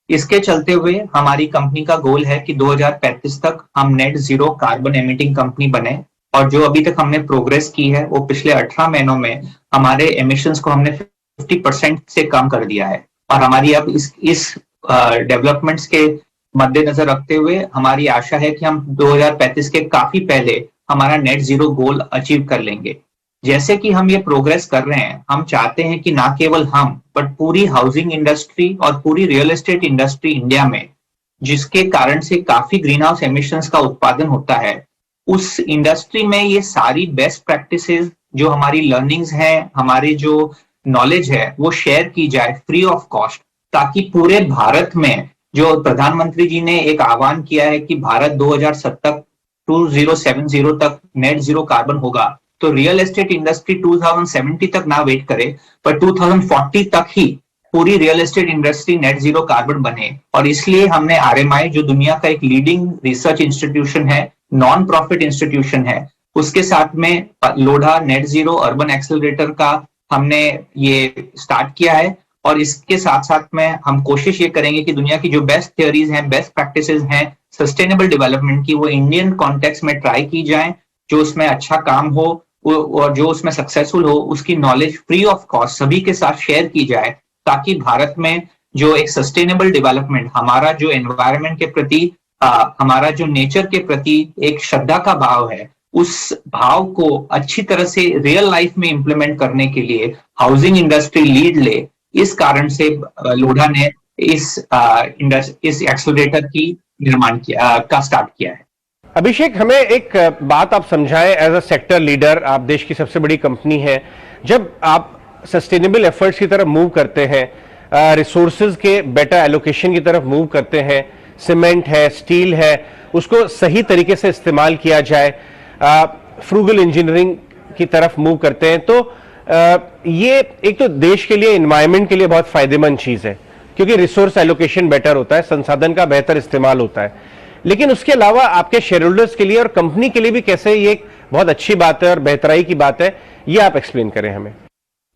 इसके चलते हुए हमारी कंपनी का गोल है कि 2035 तक हम net zero carbon emitting company बने, और जो अभी तक हमने प्रोग्रेस की है वो पिछले 18 महीनों में हमारे एमिशंस को हमने 50% से कम कर दिया है। और हमारी अब इस डेवलपमेंट्स के मद्देनजर रखते हुए हमारी आशा है कि हम 2035 के काफी पहले हमारा नेट जीरो गोल अचीव कर लेंगे। जैसे कि हम ये प्रोग्रेस कर रहे हैं, हम चाहते हैं कि ना केवल हम बट पूरी हाउसिंग इंडस्ट्री और पूरी रियल एस्टेट इंडस्ट्री इंडिया में, जिसके कारण से काफी ग्रीन हाउस एमिशंस का उत्पादन होता है, उस इंडस्ट्री में ये सारी बेस्ट प्रैक्टिसेस जो हमारी लर्निंग्स हैं, हमारी जो नॉलेज है वो शेयर की जाए फ्री ऑफ कॉस्ट, ताकि पूरे भारत में जो प्रधानमंत्री जी ने एक आह्वान किया है कि भारत 2070 तक नेट जीरो कार्बन होगा, तो रियल एस्टेट इंडस्ट्री 2070 तक ना वेट करे पर 2040 तक ही पूरी real estate industry net zero carbon बने। और इसलिए हमने RMI, जो दुनिया का एक लीडिंग रिसर्च इंस्टीट्यूशन है, नॉन प्रॉफिट इंस्टीट्यूशन है, उसके साथ में Lodha net zero urban accelerator का हमने ये स्टार्ट किया है। और इसके साथ साथ में हम कोशिश ये करेंगे कि दुनिया की जो बेस्ट थियोरीज हैं, बेस्ट प्रैक्टिसेस हैं सस्टेनेबल डेवलपमेंट की, वो इंडियन कॉन्टेक्स्ट में ट्राई की जाए, जो उसमें अच्छा काम हो और जो उसमें सक्सेसफुल हो, उसकी नॉलेज फ्री ऑफ कॉस्ट सभी के साथ शेयर की जाए, ताकि भारत में जो एक सस्टेनेबल डेवलपमेंट, हमारा जो एनवायरनमेंट के प्रति, हमारा जो नेचर के प्रति एक श्रद्धा का भाव है, उस भाव को अच्छी तरह से रियल लाइफ में इंप्लीमेंट करने के लिए हाउसिंग इंडस्ट्री लीड ले। इस कारण से लोढ़ा ने इस एक्सेलरेटर की निर्माण का स्टार्ट किया है। अभिषेक, हमें एक बात आप समझाएं, एज अ सेक्टर लीडर, आप देश की सबसे बड़ी कंपनी है, जब आप सस्टेनेबल एफर्ट्स की तरफ मूव करते हैं, रिसोर्सेज के बेटर एलोकेशन की तरफ मूव करते हैं, सीमेंट है, स्टील है, उसको सही तरीके से इस्तेमाल किया जाए, फ्रूगल इंजीनियरिंग की तरफ मूव करते हैं, तो ये एक तो देश के लिए, एनवायरनमेंट के लिए बहुत फायदेमंद चीज है, क्योंकि रिसोर्स एलोकेशन बेटर होता है, संसाधन का बेहतर इस्तेमाल होता है। लेकिन उसके अलावा आपके शेयर होल्डर्स के लिए और कंपनी के लिए भी कैसे ये एक बहुत अच्छी बात है और बेहतराई की बात है, ये आप एक्सप्लेन करें हमें।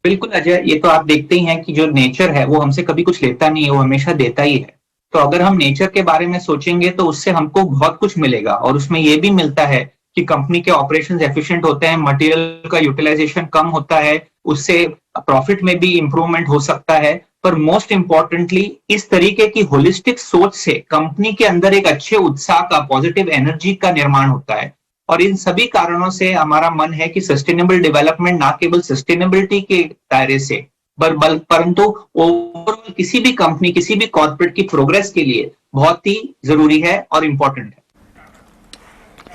बिल्कुल अजय, ये तो आप देखते ही हैं कि जो नेचर है वो हमसे कभी कुछ लेता नहीं है, वो हमेशा देता ही है। तो अगर हम नेचर के बारे में सोचेंगे तो उससे हमको बहुत कुछ मिलेगा, और उसमें ये भी मिलता है कि कंपनी के ऑपरेशंस एफिशिएंट होते हैं, मटेरियल का यूटिलाइजेशन कम होता है, उससे प्रॉफिट में भी इंप्रूवमेंट हो सकता है। पर मोस्ट इंपॉर्टेंटली इस तरीके की होलिस्टिक सोच से कंपनी के अंदर एक अच्छे उत्साह का, पॉजिटिव एनर्जी का निर्माण होता है। और इन सभी कारणों से हमारा मन है कि सस्टेनेबल डेवलपमेंट ना केवल सस्टेनेबिलिटी के दायरे से परंतु ओवरऑल किसी भी कंपनी, किसी भी कॉर्पोरेट की प्रोग्रेस के लिए बहुत ही जरूरी है और इंपॉर्टेंट है।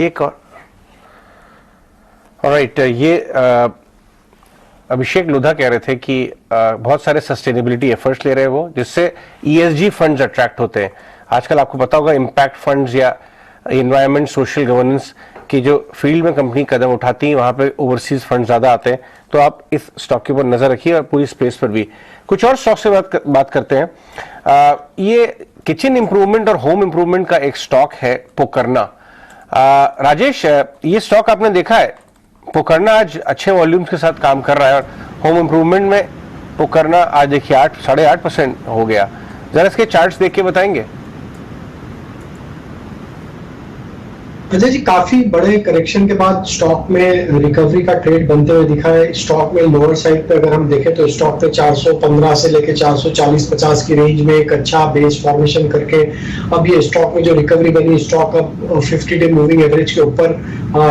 एक और ऑलराइट, ये अभिषेक लोधा कह रहे थे कि बहुत सारे सस्टेनेबिलिटी एफर्ट्स ले रहे हैं वो, जिससे ईएसजी फंड्स अट्रैक्ट होते हैं। आजकल आपको पता होगा इम्पैक्ट फंड्स या एनवायरमेंट, सोशल गवर्नेंस की जो फील्ड में कंपनी कदम उठाती है, वहां पे ओवरसीज फंड ज्यादा आते हैं। तो आप इस स्टॉक के ऊपर नजर रखिए और पूरी स्पेस पर भी। कुछ और स्टॉक से बात करते हैं। ये किचन इंप्रूवमेंट और होम इंप्रूवमेंट का एक स्टॉक है पोकरना। राजेश, ये स्टॉक आपने देखा है, पोकरना आज अच्छे वॉल्यूम्स के साथ काम कर रहा है और होम इंप्रूवमेंट में पोकरना आज देखिए 8.5% हो गया। जरा इसके चार्ट्स देख के बताएंगे। अजय जी, काफी बड़े करेक्शन के बाद स्टॉक में रिकवरी का ट्रेड बनते हुए दिखा है। स्टॉक में लोअर साइड पे अगर हम देखें तो स्टॉक पे 415 से लेके 440-50 की रेंज में एक अच्छा बेस फॉर्मेशन करके अब ये स्टॉक में जो रिकवरी बनी, स्टॉक अब 50 डे मूविंग एवरेज के ऊपर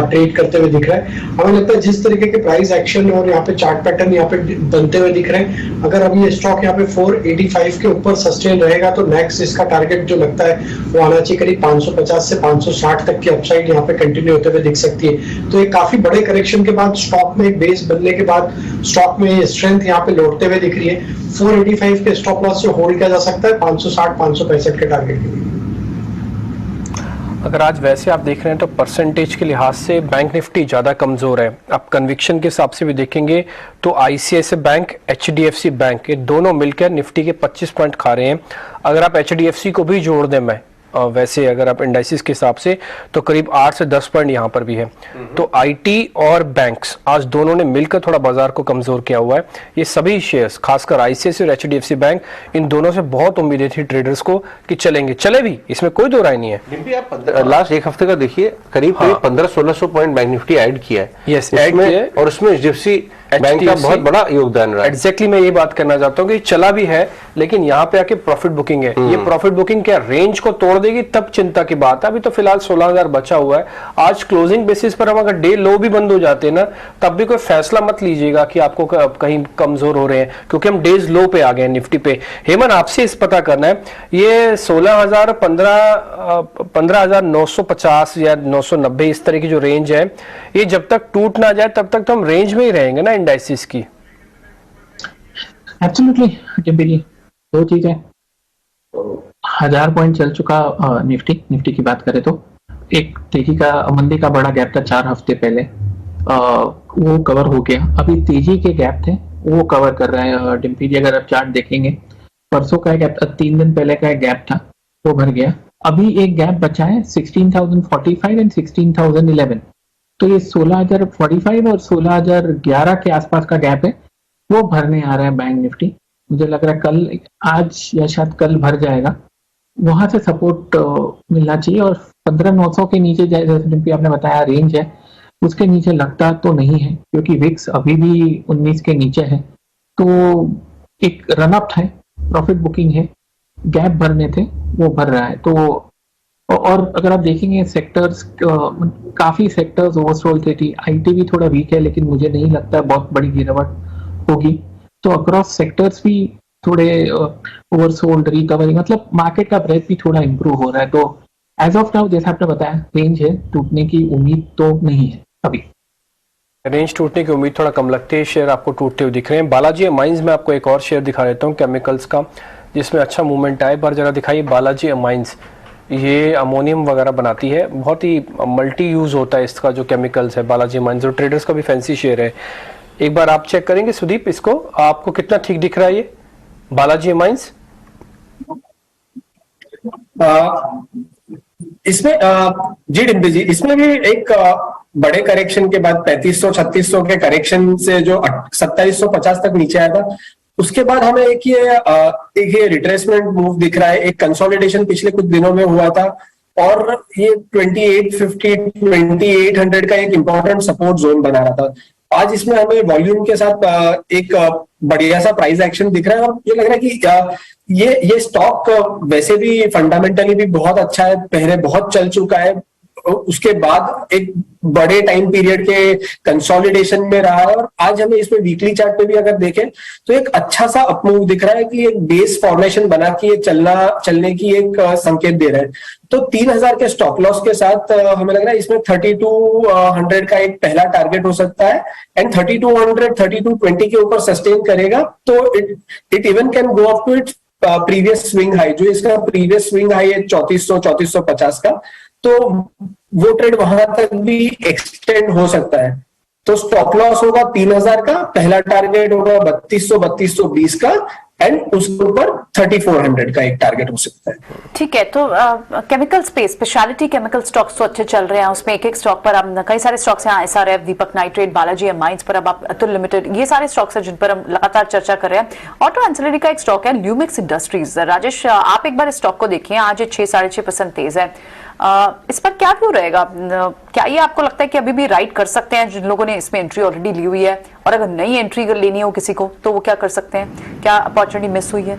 ट्रेड करते हुए दिख रहा है। हमें लगता है जिस तरीके के प्राइस एक्शन और यहाँ पे चार्ट पैटर्न यहाँ पे बनते हुए दिख रहे हैं, अगर अभी ये स्टॉक यहाँ पे 485 के ऊपर सस्टेन रहेगा तो नेक्स्ट इसका टारगेट जो लगता है वो आना चाहिए करीब 550 से 560 तक की अपसाइड यहाँ पे कंटिन्यू होते हुए दिख सकती है। तो एक काफी बड़े करेक्शन के बाद स्टॉक में एक बेस बनने के बाद स्टॉक में स्ट्रेंथ यहाँ पे लौटते हुए दिख रही है। 485 के स्टॉप लॉस से होल्ड किया जा सकता है 560-565 के टारगेट के लिए। अगर आज वैसे आप देख रहे हैं तो परसेंटेज के लिहाज से बैंक निफ्टी ज़्यादा कमज़ोर है। आप कन्विक्शन के हिसाब से भी देखेंगे तो आईसीआईसीआई बैंक, एचडीएफसी बैंक, ये दोनों मिलकर निफ्टी के 25 पॉइंट खा रहे हैं। अगर आप एचडीएफसी को भी जोड़ दें, मैं वैसे अगर आप इंडाइसिस के हिसाब से तो करीब 8 से 10 पॉइंट यहाँ पर भी है। तो आईटी और बैंक्स आज दोनों ने मिलकर थोड़ा बाजार को कमजोर किया हुआ है। ये सभी शेयर्स, खासकर आईसीआईसीआई और एचडीएफसी बैंक, इन दोनों से बहुत उम्मीदें थी ट्रेडर्स को कि चलेंगे, चले भी, इसमें कोई दो राय नहीं है। आप लास्ट एक हफ्ते का देखिए, करीब 1500-1600 पॉइंट बैंक निफ्टी ऐड किया है। यस, ऐड किया है और उसमें एचडीएफसी बैंक का बहुत बड़ा योगदान रहा है। एग्जैक्टली मैं ये बात करना चाहता हूँ कि चला भी है, लेकिन यहाँ पे आके प्रॉफिट बुकिंग है। ये प्रॉफिट बुकिंग क्या रेंज को तोड़ देगी तब चिंता की बात है। अभी तो फिलहाल 16,000 बचा हुआ है। आज क्लोजिंग बेसिस पर हम अगर डे लो भी बंद हो जाते हैं ना, तब भी कोई फैसला मत लीजिएगा कि आपको कहीं कमजोर हो रहे हैं, क्योंकि हम डेज लो पे आ गए निफ्टी पे। हेमन, आपसे इस पता करना है, ये 16,000, 15,950 या 990 इस तरह की जो रेंज है, ये जब तक टूट ना जाए तब तक तो हम रेंज में ही रहेंगे ना इंडाइसिस की। एब्सोल्युटली, दो चीजें, 1000 पॉइंट चल चुका निफ्टी की बात करें तो एक तेजी का, मंदी का बड़ा गैप था 4 हफ्ते पहले, वो कवर हो गया। अभी तेजी के गैप थे वो कवर कर रहे हैं डिम्पी जी। अगर आप चार्ट देखेंगे, परसों का गैप था, 3 दिन पहले का गैप था, वो भर गया। अभी एक गैप बचा है 16,045 एंड 16,011। तो ये 16,045 और 16,011 के आसपास का गैप है, वो भरने आ रहा है बैंक निफ्टी। मुझे लग रहा है कल, आज या शायद कल भर जाएगा। वहां से सपोर्ट मिलना चाहिए और 15,900 के नीचे, जैसे आपने बताया रेंज है, उसके नीचे लगता तो नहीं है, क्योंकि विक्स अभी भी 19 के नीचे है। तो एक रनअप है, प्रॉफिट बुकिंग है, गैप भरने थे, वो भर रहा है। तो और अगर आप देखेंगे सेक्टर्स, काफी सेक्टर्स ओवरसोल्ड थे। आईटी भी थोड़ा वीक है, लेकिन मुझे नहीं लगता बहुत बड़ी गिरावट होगी। तो अक्रॉस सेक्टर्स भी थोड़े ओवरसोल्ड, रिकवरी, मतलब मार्केट का ब्रेथ भी थोड़ा इंप्रूव हो रहा है। तो एज ऑफ नाउ, जैसा आपने बताया, रेंज है, टूटने की उम्मीद तो नहीं है अभी। रेंज टूटने की उम्मीद थोड़ा कम लगती है, शेयर आपको टूटते हुए दिख रहे हैं। बालाजी अमाइंस में आपको एक और शेयर दिखा देता हूँ केमिकल्स का, जिसमें अच्छा मूवमेंट आए। पर जरा दिखाइए बालाजी अमाइंस, ये अमोनियम वगैरह बनाती है, बहुत ही मल्टी यूज होता है इसका जो केमिकल्स है बालाजी अमाइंस, और ट्रेडर्स का भी फैंसी शेयर है। एक बार आप चेक करेंगे सुदीप इसको, आपको कितना ठीक दिख रहा है ये बालाजी अमाइंस? इसमें जी डिम्पी जी, इसमें भी एक बड़े करेक्शन के बाद 3500-3600 के करेक्शन से जो 2750 तक नीचे आया था, उसके बाद हमें एक ये रिट्रेसमेंट मूव दिख रहा है, एक कंसोलिडेशन पिछले कुछ दिनों में हुआ था और ये 2850 2800 का एक इंपॉर्टेंट सपोर्ट जोन बना रहा था। आज इसमें हमें वॉल्यूम के साथ एक बढ़िया सा प्राइस एक्शन दिख रहा है और ये लग रहा है कि ये स्टॉक वैसे भी फंडामेंटली भी बहुत अच्छा है, पहले बहुत चल चुका है, उसके बाद एक बड़े टाइम पीरियड के कंसोलिडेशन में रहा है और आज हमें इसमें वीकली चार्ट पे भी अगर देखें तो एक अच्छा सा अपमूव दिख रहा है कि एक बेस फॉर्मेशन बना के चलने की एक संकेत दे रहा है। तो 3000 के स्टॉप लॉस के साथ हमें लग रहा है इसमें 3200 का एक पहला टारगेट हो सकता है एंड 3200 3220 के ऊपर सस्टेन करेगा तो it even can go up to its previous swing high, जो इसका प्रीवियस स्विंग हाई है 3400-3450 का, तो वो ट्रेड वहां तक भी एक्सटेंड हो सकता है। तो स्टॉप लॉस होगा 3000 का, पहला टारगेट होगा 3200-3220 का एंड उसके ऊपर 3400 का एक टारगेट हो सकता है। ठीक है, तो chemical space, speciality chemical stocks तो अच्छे चल रहे हैं, उसमें एक एक स्टॉक पर अब कई सारे स्टॉक्स हैं, एसआरएफ, दीपक नाइट्रेट, बालाजी माइंस पर अब आप अतुल लिमिटेड, ये सारे स्टॉक्स हैं जिन पर हम लगातार चर्चा कर रहे हैं। ऑटो एंसिलरी का एक स्टॉक है ल्यूमिक्स इंडस्ट्रीज। राजेश, आप एक बार इस स्टॉक को देखिए, आज 6-6.5% तेज है, इस पर क्या व्यू रहेगा? क्या ये आपको लगता है कि अभी भी राइड कर सकते हैं जिन लोगों ने इसमें एंट्री ऑलरेडी ली हुई है, और अगर नई एंट्री लेनी हो किसी को तो वो क्या कर सकते हैं? क्या अपॉर्चुनिटी मिस हुई है?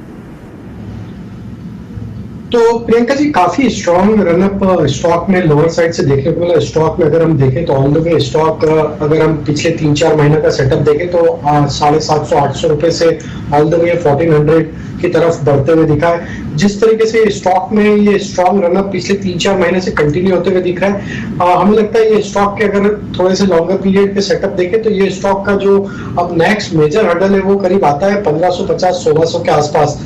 तो प्रियंका जी, काफी स्ट्रॉन्ग रनअप स्टॉक में लोअर साइड से देखने को मिला। स्टॉक में अगर हम देखें तो ऑल द वे स्टॉक अगर हम पिछले 3-4 महीने का सेटअप देखें तो 750-800 रुपए से ऑल द वे 1400 की तरफ बढ़ते हुए दिखा है। जिस तरीके से स्टॉक में ये स्ट्रॉन्ग रनअप पिछले 3-4 महीने से कंटिन्यू होते हुए दिख रहा है, हमें लगता है ये स्टॉक के अगर थोड़े से लॉन्गर पीरियड के सेटअप देखें तो ये स्टॉक का जो अब नेक्स्ट मेजर हर्डल है वो करीब आता है 1550-1600 के आसपास।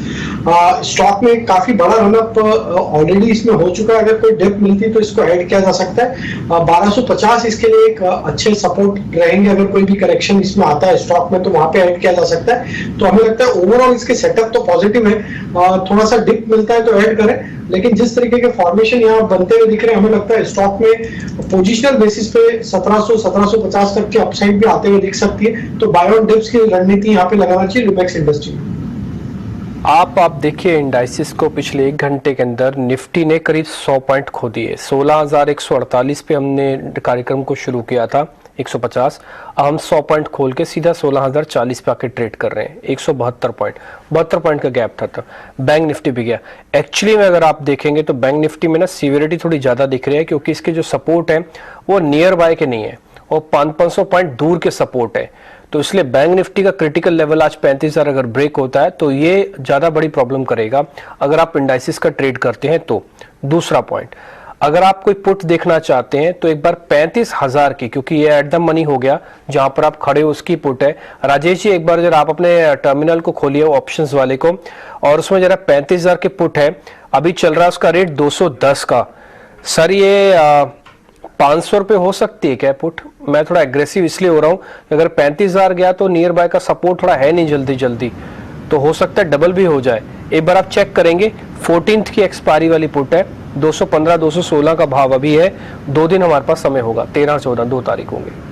स्टॉक में काफी बड़ा रनअप ऑलरेडी इसमें हो चुका है, अगर कोई डिप मिलती है तो इसको ऐड किया जा सकता है। 1250 इसके लिए एक अच्छे सपोर्ट रहेंगे, अगर कोई भी करेक्शन इसमें आता है स्टॉक में तो वहां पे ऐड किया जा सकता है। तो हमें लगता है ओवरऑल इसके सेटअप तो पॉजिटिव है, थोड़ा सा डिप मिलता है तो ऐड करें, लेकिन जिस तरीके के फॉर्मेशन यहाँ बनते हुए दिख रहे हैं, हमें लगता है स्टॉक में पोजिशनल बेसिस पे 1700-1750 तक की अपसाइड भी आते हुए दिख सकती है। तो बाय ऑन डिप्स की रणनीति यहाँ पे लगाना चाहिए ल्यूमेक्स इंडस्ट्री में। आप देखिए इंडाइसिस को, पिछले 1 घंटे के अंदर निफ्टी ने करीब 100 पॉइंट खो दिए। 16,148 पे हमने कार्यक्रम को शुरू किया था, 150, अब हम 100 पॉइंट खोल के सीधा 16,040 पे आके ट्रेड कर रहे हैं। 172 पॉइंट का गैप था तब। बैंक निफ्टी भी गया। एक्चुअली में अगर आप देखेंगे तो बैंक निफ्टी में ना सीवियरिटी थोड़ी ज्यादा दिख रही है, क्योंकि इसके जो सपोर्ट है वो नियर बाय के नहीं है और 500 पॉइंट दूर के सपोर्ट है। तो इसलिए बैंक निफ्टी का क्रिटिकल लेवल आज 35,000 अगर ब्रेक होता है तो ये ज्यादा बड़ी प्रॉब्लम करेगा अगर आप इंडाइसिस का ट्रेड करते हैं तो। दूसरा पॉइंट, अगर आप कोई पुट देखना चाहते हैं तो एक बार 35,000 की, क्योंकि ये एट द मनी हो गया जहां पर आप खड़े हो, उसकी पुट है। राजेश जी, एक बार जरा आप अपने टर्मिनल को खोलिए ऑप्शंस वाले को, और उसमें जरा 35,000 के पुट है, अभी चल रहा है उसका रेट 210 का। सर ये 500 रुपए हो सकती है क्या पुट? मैं थोड़ा एग्रेसिव इसलिए हो रहा हूं, अगर 35,000 गया तो नियर बाय का सपोर्ट थोड़ा है नहीं जल्दी, तो हो सकता है डबल भी हो जाए। एक बार आप चेक करेंगे, 14th की एक्सपायरी वाली पुट है, 215-216 का भाव अभी है। 2 दिन हमारे पास समय होगा, 13-14 2 तारीख होंगे।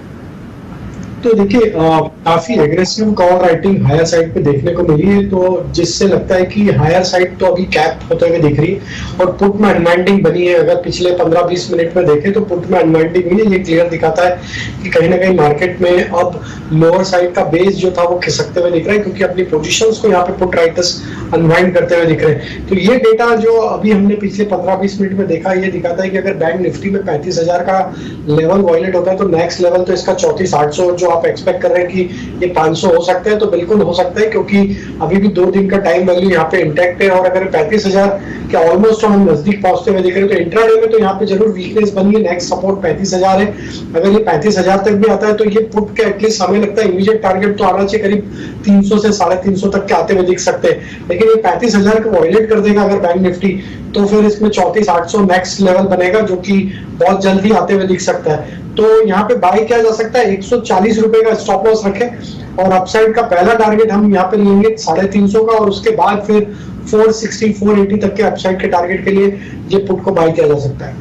तो देखिए काफी aggressive call writing higher side पे देखने को मिली है, तो जिससे लगता है कि हायर साइड तो अभी कैप होते हुए दिख रही है और पुट में अनवाइंडिंग बनी है। अगर पिछले 15-20 मिनट में देखें तो पुट में अनवाइंडिंग हुई है, ये क्लियर दिखाता है कि कहीं ना कहीं मार्केट में अब लोअर साइड का बेस जो था वो खिसकते हुए दिख रहा है, क्योंकि अपनी पोजीशंस को यहाँ पे पुट राइटर्स अनवाइंड करते हुए दिख रहे हैं। तो ये डेटा जो अभी हमने पिछले 15-20 मिनट में देखा, ये दिखाता है कि अगर बैंक निफ्टी में 35,000 का लेवल वायलेट होता है तो नेक्स्ट लेवल तो इसका 34,800 जो आप एक्सपेक्ट कर रहे हैं कि ये 500 हो सकता है, तो बिल्कुल हो सकता है, क्योंकि अभी भी 2 दिन का टाइम वैल्यू यहाँ पे इंटैक्ट है। और अगर 35,000 के ऑलमोस्ट हम नजदीक पहुंचते हुए देख रहे हैं तो इंट्राडे में तो यहाँ पे जरूर वीकनेस बनी है। नेक्स्ट सपोर्ट 35,000 है, अगर ये 35,000 तक भी आता है तो ये पुट के एटलीस्ट हमें लगता है इमीडिएट टारगेट तो आना चाहिए, करीब 300 से 350 तक के आते हुए दिख सकते हैं। लेकिन ये 35,000 को वायलेट कर देगा अगर बैंक निफ्टी, तो फिर इसमें 34,800 नेक्स्ट लेवल बनेगा, जो कि बहुत जल्दी आते हुए दिख सकता है। तो यहाँ पे बाय किया जा सकता है, 140 रुपए का स्टॉप लॉस रखें और अपसाइड का पहला टारगेट हम यहाँ पे लेंगे 350 का, और उसके बाद फिर 460 480 तक के अपसाइड के टारगेट के लिए ये पुट को बाय किया जा सकता है।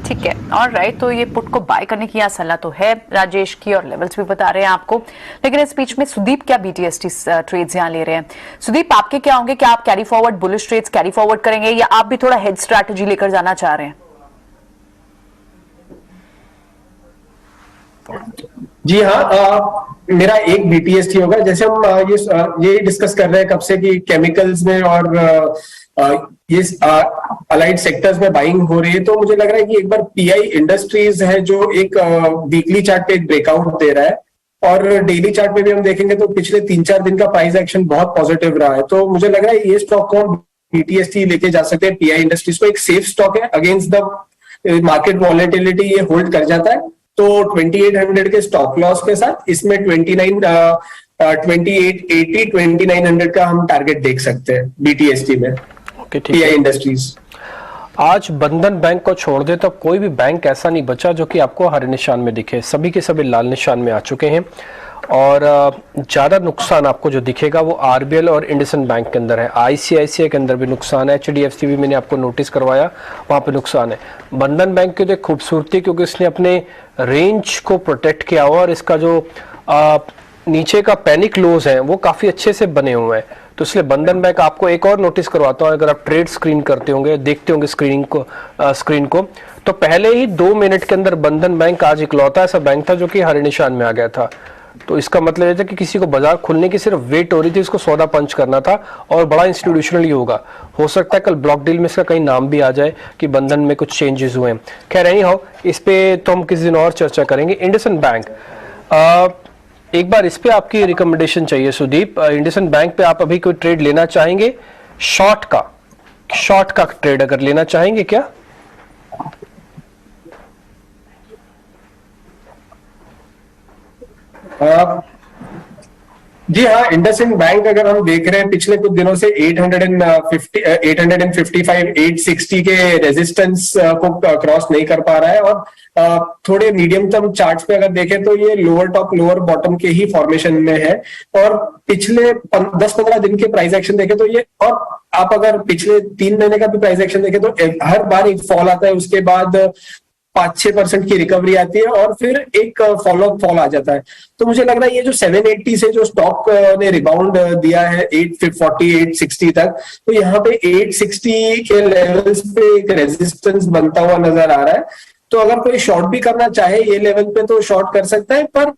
ठीक है, और राइट, तो ये पुट को बाय करने की यहाँ सलाह तो है राजेश की, और लेवल्स भी बता रहे हैं आपको। लेकिन इस बीच में सुदीप क्या BTST ट्रेड्स यहाँ ले रहे हैं? सुदीप, आपके क्या होंगे? क्या आप carry forward bullish trades carry forward करेंगे, या आप भी थोड़ा हेड स्ट्रैटेजी लेकर जाना चाह रहे हैं? जी हाँ, मेरा एक BTST होगा। जैसे हम ये डिस्कस कर रहे हैं कब से कि केमिकल्स में और ये अलाइड सेक्टर्स में बाइंग हो रही है, तो मुझे लग रहा है कि एक बार PI इंडस्ट्रीज है जो एक वीकली चार्ट पे एक ब्रेकआउट दे रहा है, और डेली चार्ट पे भी हम देखेंगे तो पिछले 3-4 दिन का प्राइस एक्शन बहुत पॉजिटिव रहा है। तो मुझे लग रहा है ये स्टॉक को BTST लेके जा सकते हैं। PI इंडस्ट्रीज को एक सेफ स्टॉक है, अगेंस्ट द मार्केट वॉलेटिलिटी ये होल्ड कर जाता है। तो 2800 के स्टॉप लॉस के साथ इसमें 2880 2900 का हम टारगेट देख सकते हैं BTST में। PI industries. आज बंधन बैंक को छोड़ दे तो कोई भी बैंक ऐसा नहीं बचा जो कि आपको हरे निशान में दिखे, सभी के सभी लाल निशान में आ चुके हैं। और ज्यादा नुकसान आपको जो दिखेगा वो RBL और इंडसइंड बैंक के अंदर है। ICICI के अंदर भी नुकसान है, HDFC भी मैंने आपको नोटिस करवाया, वहां पे नुकसान है। बंधन बैंक की तो एक खूबसूरती क्योंकि इसने अपने रेंज को प्रोटेक्ट किया हुआ, और इसका जो नीचे का पैनिक लोज है वो काफी अच्छे से बने हुए हैं। तो इसलिए बंधन बैंक आपको एक और नोटिस करवाता हूं, अगर आप ट्रेड स्क्रीन करते होंगे, देखते होंगे स्क्रीन को, तो पहले ही 2 मिनट के अंदर बंधन बैंक आज इकलौता ऐसा बैंक था जो कि हरे निशान में आ गया था। तो इसका मतलब ये था कि किसी को बाजार खुलने की सिर्फ वेट हो रही थी, इसको सौदा पंच करना था, और बड़ा इंस्टीट्यूशनली होगा। हो सकता है कल ब्लॉक डील में इसका कहीं नाम भी आ जाए कि बंधन में कुछ चेंजेस हुए हैं। खैर एनी हाउ, इस पे तो हम किसी दिन और चर्चा करेंगे। इंडसइंड बैंक, एक बार इस पे आपकी रिकमेंडेशन चाहिए सुदीप। इंडसइंड बैंक पे आप अभी कोई ट्रेड लेना चाहेंगे? शॉर्ट का ट्रेड अगर लेना चाहेंगे क्या? जी हाँ, इंडसइंड बैंक अगर हम देख रहे हैं पिछले कुछ दिनों से 855 860 के रेजिस्टेंस को क्रॉस नहीं कर पा रहा है, और थोड़े मीडियम टर्म चार्ट्स पे अगर देखें तो ये लोअर टॉप लोअर बॉटम के ही फॉर्मेशन में है। और पिछले 10-15 दिन के प्राइस एक्शन देखें तो ये, और आप अगर पिछले 3 महीने का भी प्राइस एक्शन देखें तो हर बार एक फॉल आता है, उसके बाद 5-6% की रिकवरी आती है, और फिर एक फॉल आ जाता है। तो मुझे लग रहा है ये जो 780 से जो स्टॉक ने रिबाउंड दिया है 840 860 तक, तो यहाँ पे 860 के लेवल्स पे एक रेजिस्टेंस बनता हुआ नजर आ रहा है। तो अगर कोई शॉर्ट भी करना चाहे ये लेवल पे तो शॉर्ट कर सकता है, पर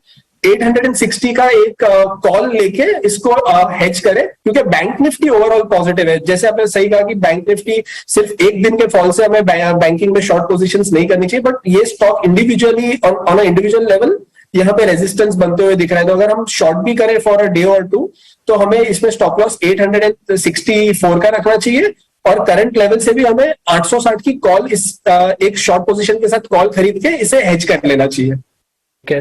860 का एक कॉल लेके इसको हेज करें, क्योंकि बैंक निफ्टी ओवरऑल पॉजिटिव है। जैसे आपने सही कहा कि बैंक निफ्टी सिर्फ एक दिन के फॉल से हमें बैंकिंग में शॉर्ट पोजीशंस नहीं करनी चाहिए, बट ये stock individually on a individual level यहाँ पे रेजिस्टेंस बनते हुए दिख रहा है। तो अगर हम शॉर्ट भी करें फॉर अ डे और 2 तो हमें इसमें स्टॉप लॉस 864 का रखना चाहिए, और करंट लेवल से भी हमें 860 की कॉल इस एक शॉर्ट पोजीशन के साथ कॉल खरीद के इसे हेज कर लेना चाहिए।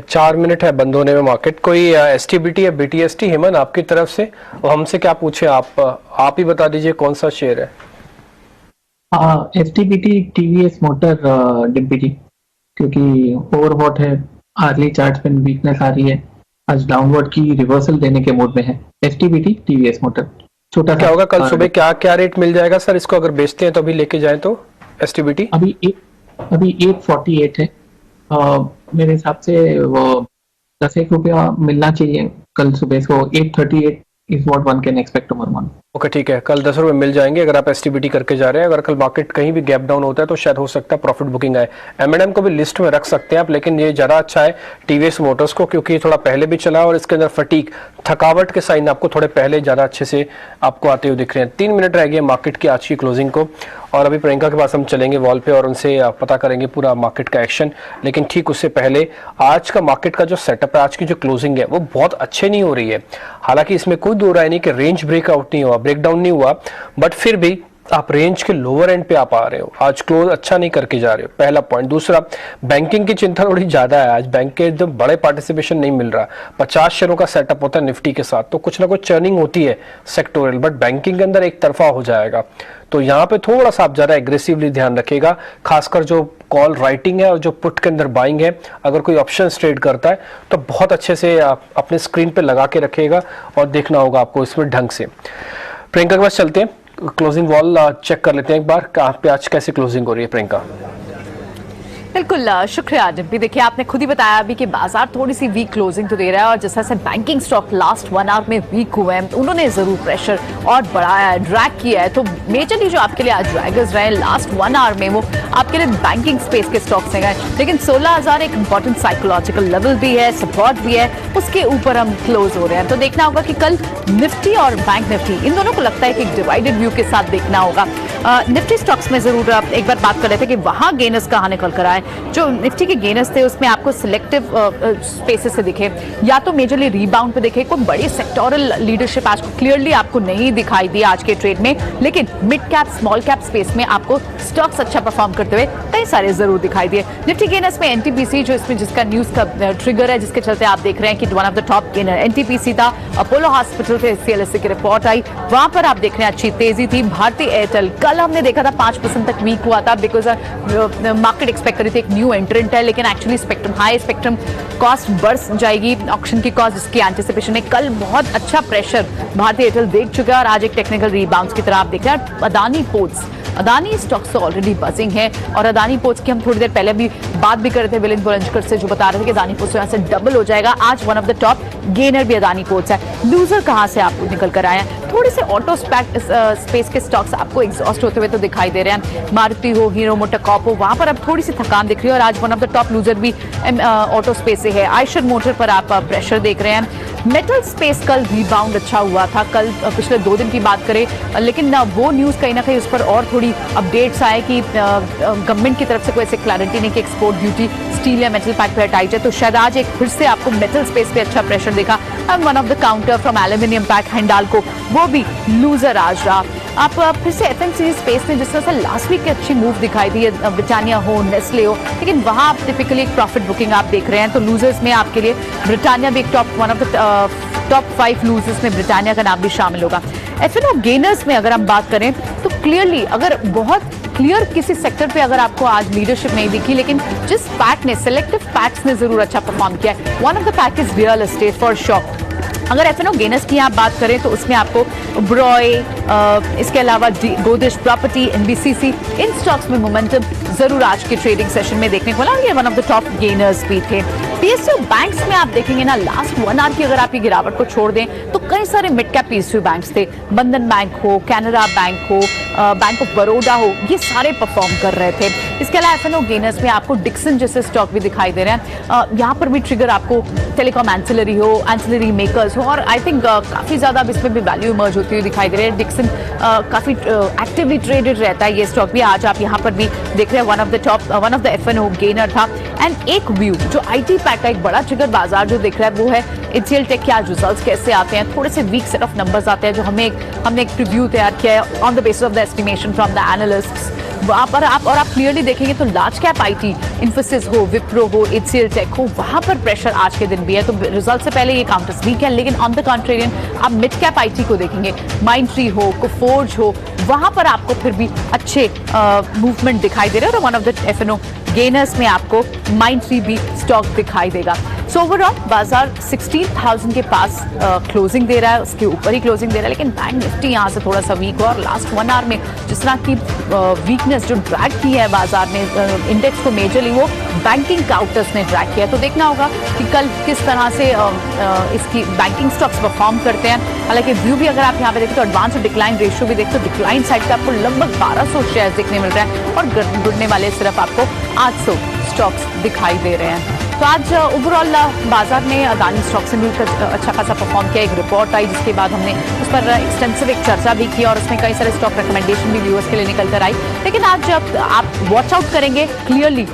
4 मिनट है बंद होने में मार्केट। कोई STBT या BTST हेमन आपकी तरफ से, और हमसे क्या पूछे आप ही बता दीजिए कौन सा शेयर है? STBT TVS मोटर DBG, क्योंकि ओवरबॉट है, अर्ली चार्ट पे वीकनेस आ रही है, आज डाउनवर्ड की रिवर्सल देने के मोड में है। STBT TVS मोटर छोटा क्या होगा कल सुबह, क्या रेट मिल जाएगा सर इसको अगर बेचते हैं तो अभी लेके जाएं तो? STBT अभी 848 है, मेरे हिसाब से वो 10 रुपया मिलना चाहिए कल सुबह को। 838 is what one can expect tomorrow morning. Okay ठीक है, कल 10 रुपए मिल जाएंगे अगर आप STBT करके जा रहे हैं। अगर कल मार्केट कहीं भी गैप डाउन होता है तो शायद हो सकता है प्रॉफिट बुकिंग आए। M&M को भी लिस्ट में रख सकते हैं आप, लेकिन ये ज्यादा अच्छा है TVS मोटर्स को, क्योंकि थोड़ा पहले भी चला और इसके अंदर फटीक थकावट के साइन आपको थोड़े पहले ज्यादा अच्छे से आपको आते हुए दिख रहे हैं। 3 मिनट रह गए मार्केट की आज की क्लोजिंग को, और अभी प्रियंका के पास हम चलेंगे वॉल पे और उनसे पता करेंगे पूरा मार्केट का एक्शन। लेकिन ठीक उससे पहले आज का मार्केट का जो सेटअप है, आज की जो क्लोजिंग है वो बहुत अच्छे नहीं हो रही है। हालांकि इसमें कोई दो राय नहीं कि रेंज ब्रेकआउट नहीं हुआ, ब्रेकडाउन नहीं हुआ, बट फिर भी आप रेंज के लोअर एंड पे आप आ रहे हो। आज क्लोज अच्छा नहीं करके जा रहे हो, पहला पॉइंट। दूसरा, बैंकिंग की चिंता थोड़ी ज्यादा है आज, बैंक के एकदम बड़े पार्टिसिपेशन नहीं मिल रहा। 50 शेयरों का सेटअप होता है निफ्टी के साथ, तो कुछ ना कुछ चर्निंग होती है सेक्टोरियल, बट बैंकिंग के अंदर एक तरफा हो जाएगा। तो यहाँ पे थोड़ा सा आप ज्यादा एग्रेसिवली ध्यान रखिएगा, खासकर जो कॉल राइटिंग है और जो पुट के अंदर बाइंग है। अगर कोई ऑप्शन ट्रेड करता है तो बहुत अच्छे से आप अपने स्क्रीन पे लगा के रखिएगा और देखना होगा आपको इसमें ढंग से। प्रियंका के पास चलते हैं। क्लोजिंग वॉल चेक कर लेते हैं एक बार, कहाँ पे आज कैसे क्लोजिंग हो रही है प्रियंका? बिल्कुल शुक्रिया डिम्पी। देखिए आपने खुद ही बताया अभी कि बाजार थोड़ी सी वीक क्लोजिंग तो दे रहा है और जिस तरह से बैंकिंग स्टॉक लास्ट 1 आवर में वीक हुए हैं, उन्होंने जरूर प्रेशर और बढ़ाया है, ड्रैग किया है। तो मेजरली जो आपके लिए आज ड्रैगर्स रहे लास्ट 1 आवर में वो आपके लिए बैंकिंग स्पेस के स्टॉक्स हैं। लेकिन 16,000 एक इंपॉर्टेंट साइकोलॉजिकल लेवल भी है, सपोर्ट भी है, उसके ऊपर हम क्लोज हो रहे हैं। तो देखना होगा कि कल निफ्टी और बैंक निफ्टी इन दोनों को लगता है कि एक डिवाइडेड व्यू के साथ देखना होगा। निफ्टी स्टॉक्स में जरूर एक बार बात कर रहे थे कि वहां गेनर्स कहाँ निकल कर आए। जो निफ्टी के गेनर्स थे उसमें आपको सिलेक्टिव स्पेसेस से दिखे, या तो मेजरली रीबाउंड पे दिखे, कोई बड़ी सेक्टोरल लीडरशिप आज को क्लियरली आपको नहीं दिखाई दी आज के ट्रेड में। लेकिन mid cap small cap space में आपको स्टॉक्स अच्छा परफॉर्म करते हुए कई सारे जरूर दिखाई दिए। निफ्टी गेनर्स में एनटीपीसी जो इसमें जिसका न्यूज का ट्रिगर है, जिसके चलते आप देख रहे हैं कि one of the top gainer NTPC था। अपोलो हॉस्पिटल पे सीएलएसए की रिपोर्ट आई, वहां पर आप देख रहे हैं अच्छी तेजी थी। भारतीय एयरटेल कल हमने देखा था 5% तक वीक हुआ था बिकॉज मार्केट एक्सपेक्ट करी थी एक न्यू एंट्रेंट है, लेकिन actually spectrum high spectrum cost बढ़ जाएगी ऑक्शन की कॉस्ट, जिसकी एंटिसिपेशन में कल बहुत अच्छा प्रेशर भारतीय एयरटेल देख चुका है और आज एक टेक्निकल रीबाउंस की तरह आप देख रहे हैं। अदानी पोर्ट्स, अदानी स्टॉक्स तो ऑलरेडी बजिंग है और अदानी पोर्ट्स की हम थोड़ी देर पहले भी बात भी कर रहे थे विलिन बुलंजकर से, जो बता रहे थे कि अदानी पोर्ट्स यहाँ से डबल हो जाएगा। आज one of the top gainer भी अदानी पोर्ट्स है। लूजर कहां से आपको निकल कर आए हैं? थोड़े से ऑटो स्पेस के स्टॉक्स आपको एग्जॉस्ट होते हुए तो दिखाई दे रहे हैं। मारुति हो, हीरो मोटोकॉर्प हो, वहां पर अब थोड़ी सी थकान दिख रही है और आज one of the top loser भी ऑटो स्पेस से है। आयशर मोटर पर आप प्रेशर देख रहे हैं। मेटल स्पेस कल रीबाउंड अच्छा हुआ था, कल पिछले 2 दिन की बात करें, लेकिन वो न्यूज कहीं ना कहीं उस पर और थोड़ी अपडेट्स आए कि गवर्नमेंट की तरफ से कोई ऐसे क्लैरिटी नहीं कि एक्सपोर्ट ड्यूटी स्टील या मेटल पैक पे हटाई जाए। तो शायद आज एक फिर से आपको मेटल स्पेस पे अच्छा प्रेशर देखा। One of the counter from aluminium pack Hindalco, वो भी लूजर आज रहा। आप फिर से एफएमसीजी स्पेस में जिस तरह से लास्ट वीक की अच्छी मूव दिखाई दी है, ब्रिटानिया हो, नेस्ले हो, लेकिन वहां आप टिपिकली एक प्रॉफिट बुकिंग आप देख रहे हैं। तो लूजर्स में आपके लिए ब्रिटानिया भी एक one of the top 5 losers में ब्रिटानिया का नाम भी शामिल होगा। एफएनओ गेनर्स में अगर हम बात करें तो क्लियरली अगर बहुत क्लियर किसी सेक्टर पे अगर आपको आज लीडरशिप नहीं दिखी, लेकिन जिस पैक ने सिलेक्टिव पैक्स ने जरूर अच्छा परफॉर्म किया है। One of the pack is real estate for sure. अगर एफएनओ गेनर्स की आप बात करें तो उसमें आपको ब्रॉय, इसके अलावा गोदरेज प्रॉपर्टी, एनबीसीसी, इन स्टॉक्स में मोमेंटम जरूर आज के ट्रेडिंग सेशन में देखने को मिला। ये one of the top gainers भी थे। पीएसयू बैंक्स में आप देखेंगे ना, लास्ट 1 आवर की अगर आप ये गिरावट को छोड़ दें तो कई सारे मिड कैप पीएसयू बैंक्स थे। बंधन बैंक हो, कैनरा बैंक हो, बैंक ऑफ बड़ौदा हो, ये सारे परफॉर्म कर रहे थे। इसके अलावा एफएनओ गेनर्स में आपको डिक्सन जैसे स्टॉक भी दिखाई दे रहे हैं। यहाँ पर भी ट्रिगर आपको टेलीकॉम एंसिलरी हो, एंसिलरी मेकर्स हो, और आई थिंक काफी ज्यादा अब इसमें भी वैल्यू इमर्ज होती हुई दिखाई दे रही है। डिक्सन काफी एक्टिवली ट्रेडेड रहता है ये स्टॉक भी। आज आप यहाँ पर भी देख रहे हैं one of the F&O gainer था। एंड एक व्यू जो आईटी पैक का एक बड़ा ट्रिगर बाजार जो दिख रहा है वो है एचसीएल टेक के आज रिजल्ट्स कैसे आते हैं। थोड़े से वीक सेट ऑफ नंबर्स आते हैं जो हमने एक प्रीव्यू तैयार किया है on the basis of the estimation from the analysts. वहां पर आप क्लियरली देखेंगे तो लार्ज कैप आईटी, इन्फोसिस हो, विप्रो हो, एचसीएल टेक हो, वहां पर प्रेशर आज के दिन भी है। तो रिजल्ट से पहले ये काउंटर्स वीक है, लेकिन ऑन द कॉन्ट्रेरियन आप मिड कैप आईटी को देखेंगे, माइंडट्री हो, कोफोर्ज हो, वहां पर आपको फिर भी अच्छे मूवमेंट दिखाई दे रहे हैं। और one of the F&O gainers में आपको माइंडट्री भी स्टॉक दिखाई देगा। सो ओवरऑल बाजार 16,000 के पास क्लोजिंग दे रहा है, उसके ऊपर ही क्लोजिंग दे रहा है, लेकिन बैंक निफ्टी यहाँ से थोड़ा सा वीक हुआ और लास्ट 1 आवर में जिस तरह की वीकनेस जो ड्रैग की है बाजार ने इंडेक्स को मेजरली, वो बैंकिंग काउंटर्स ने ड्रैग किया। तो देखना होगा कि कल किस तरह से इसकी बैंकिंग स्टॉक्स परफॉर्म करते हैं। हालांकि व्यू भी अगर आप यहाँ पे देखें तो एडवांस और डिक्लाइन रेशियो भी देखते हो, डिक्लाइन साइड पे आपको लगभग 1200 शेयर देखने मिल रहा है और गिरने वाले सिर्फ आपको 800 स्टॉक्स दिखाई दे रहे हैं। तो आज ओवरऑल बाजार में अदानी स्टॉक से मिलकर अच्छा खासा परफॉर्म किया। एक रिपोर्ट आई जिसके बाद हमने उस पर एक्सटेंसिव एक चर्चा भी की और उसमें कई सारे स्टॉक रिकमेंडेशन भी व्यूअर्स के लिए निकल कर आई। लेकिन आज जब आप वॉच आउट करेंगे क्लियरली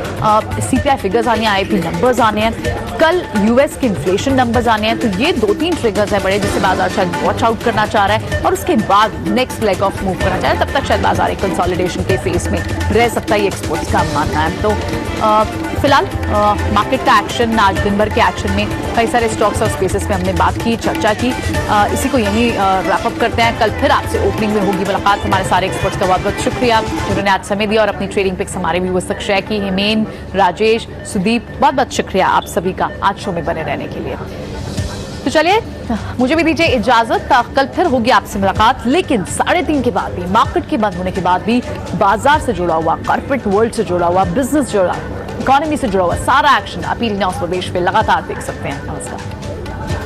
सीपीआई फिगर्स आने, आईपी नंबर्स आने हैं, कल यूएस के इन्फ्लेशन नंबर्स आने हैं। तो ये 2-3 ट्रिगर्स है बड़े जिसे बाजार शायद वॉच आउट करना चाह रहा है और उसके बाद नेक्स्ट लेग ऑफ मूव करना चाह रहा है। तब तक शायद बाजार एक कंसोलिडेशन के फेस में रह सकता है, ये एक्सपर्ट्स का मानना है। तो फिलहाल मार्केट का एक्शन, आज दिन भर के एक्शन में कई सारे स्टॉक्स और स्पेसेस पे हमने बात की, चर्चा की। इसी को यहीं रैप अप करते हैं। कल फिर आपसे ओपनिंग में होगी मुलाकात। हमारे सारे एक्सपर्ट्स का बहुत बहुत शुक्रिया जिन्होंने आज समय दिया और अपनी ट्रेडिंग पिक्स हमारे व्यूअर्स तक शेयर की। हेमेन, राजेश, सुदीप, बहुत बहुत शुक्रिया आप सभी का आज शो में बने रहने के लिए। तो चलिए मुझे भी दीजिए इजाजत, कल फिर होगी आपसे मुलाकात, लेकिन 3:30 के बाद भी, मार्केट के बंद होने के बाद भी बाजार से जुड़ा हुआ, कॉर्पोरेट वर्ल्ड से जुड़ा हुआ, बिजनेस जुड़ा, इकोनॉमी से जुड़ा हुआ सारा एक्शन आप ईडी न्यूज़ प्रदेश पे लगातार देख सकते हैं। नमस्कार।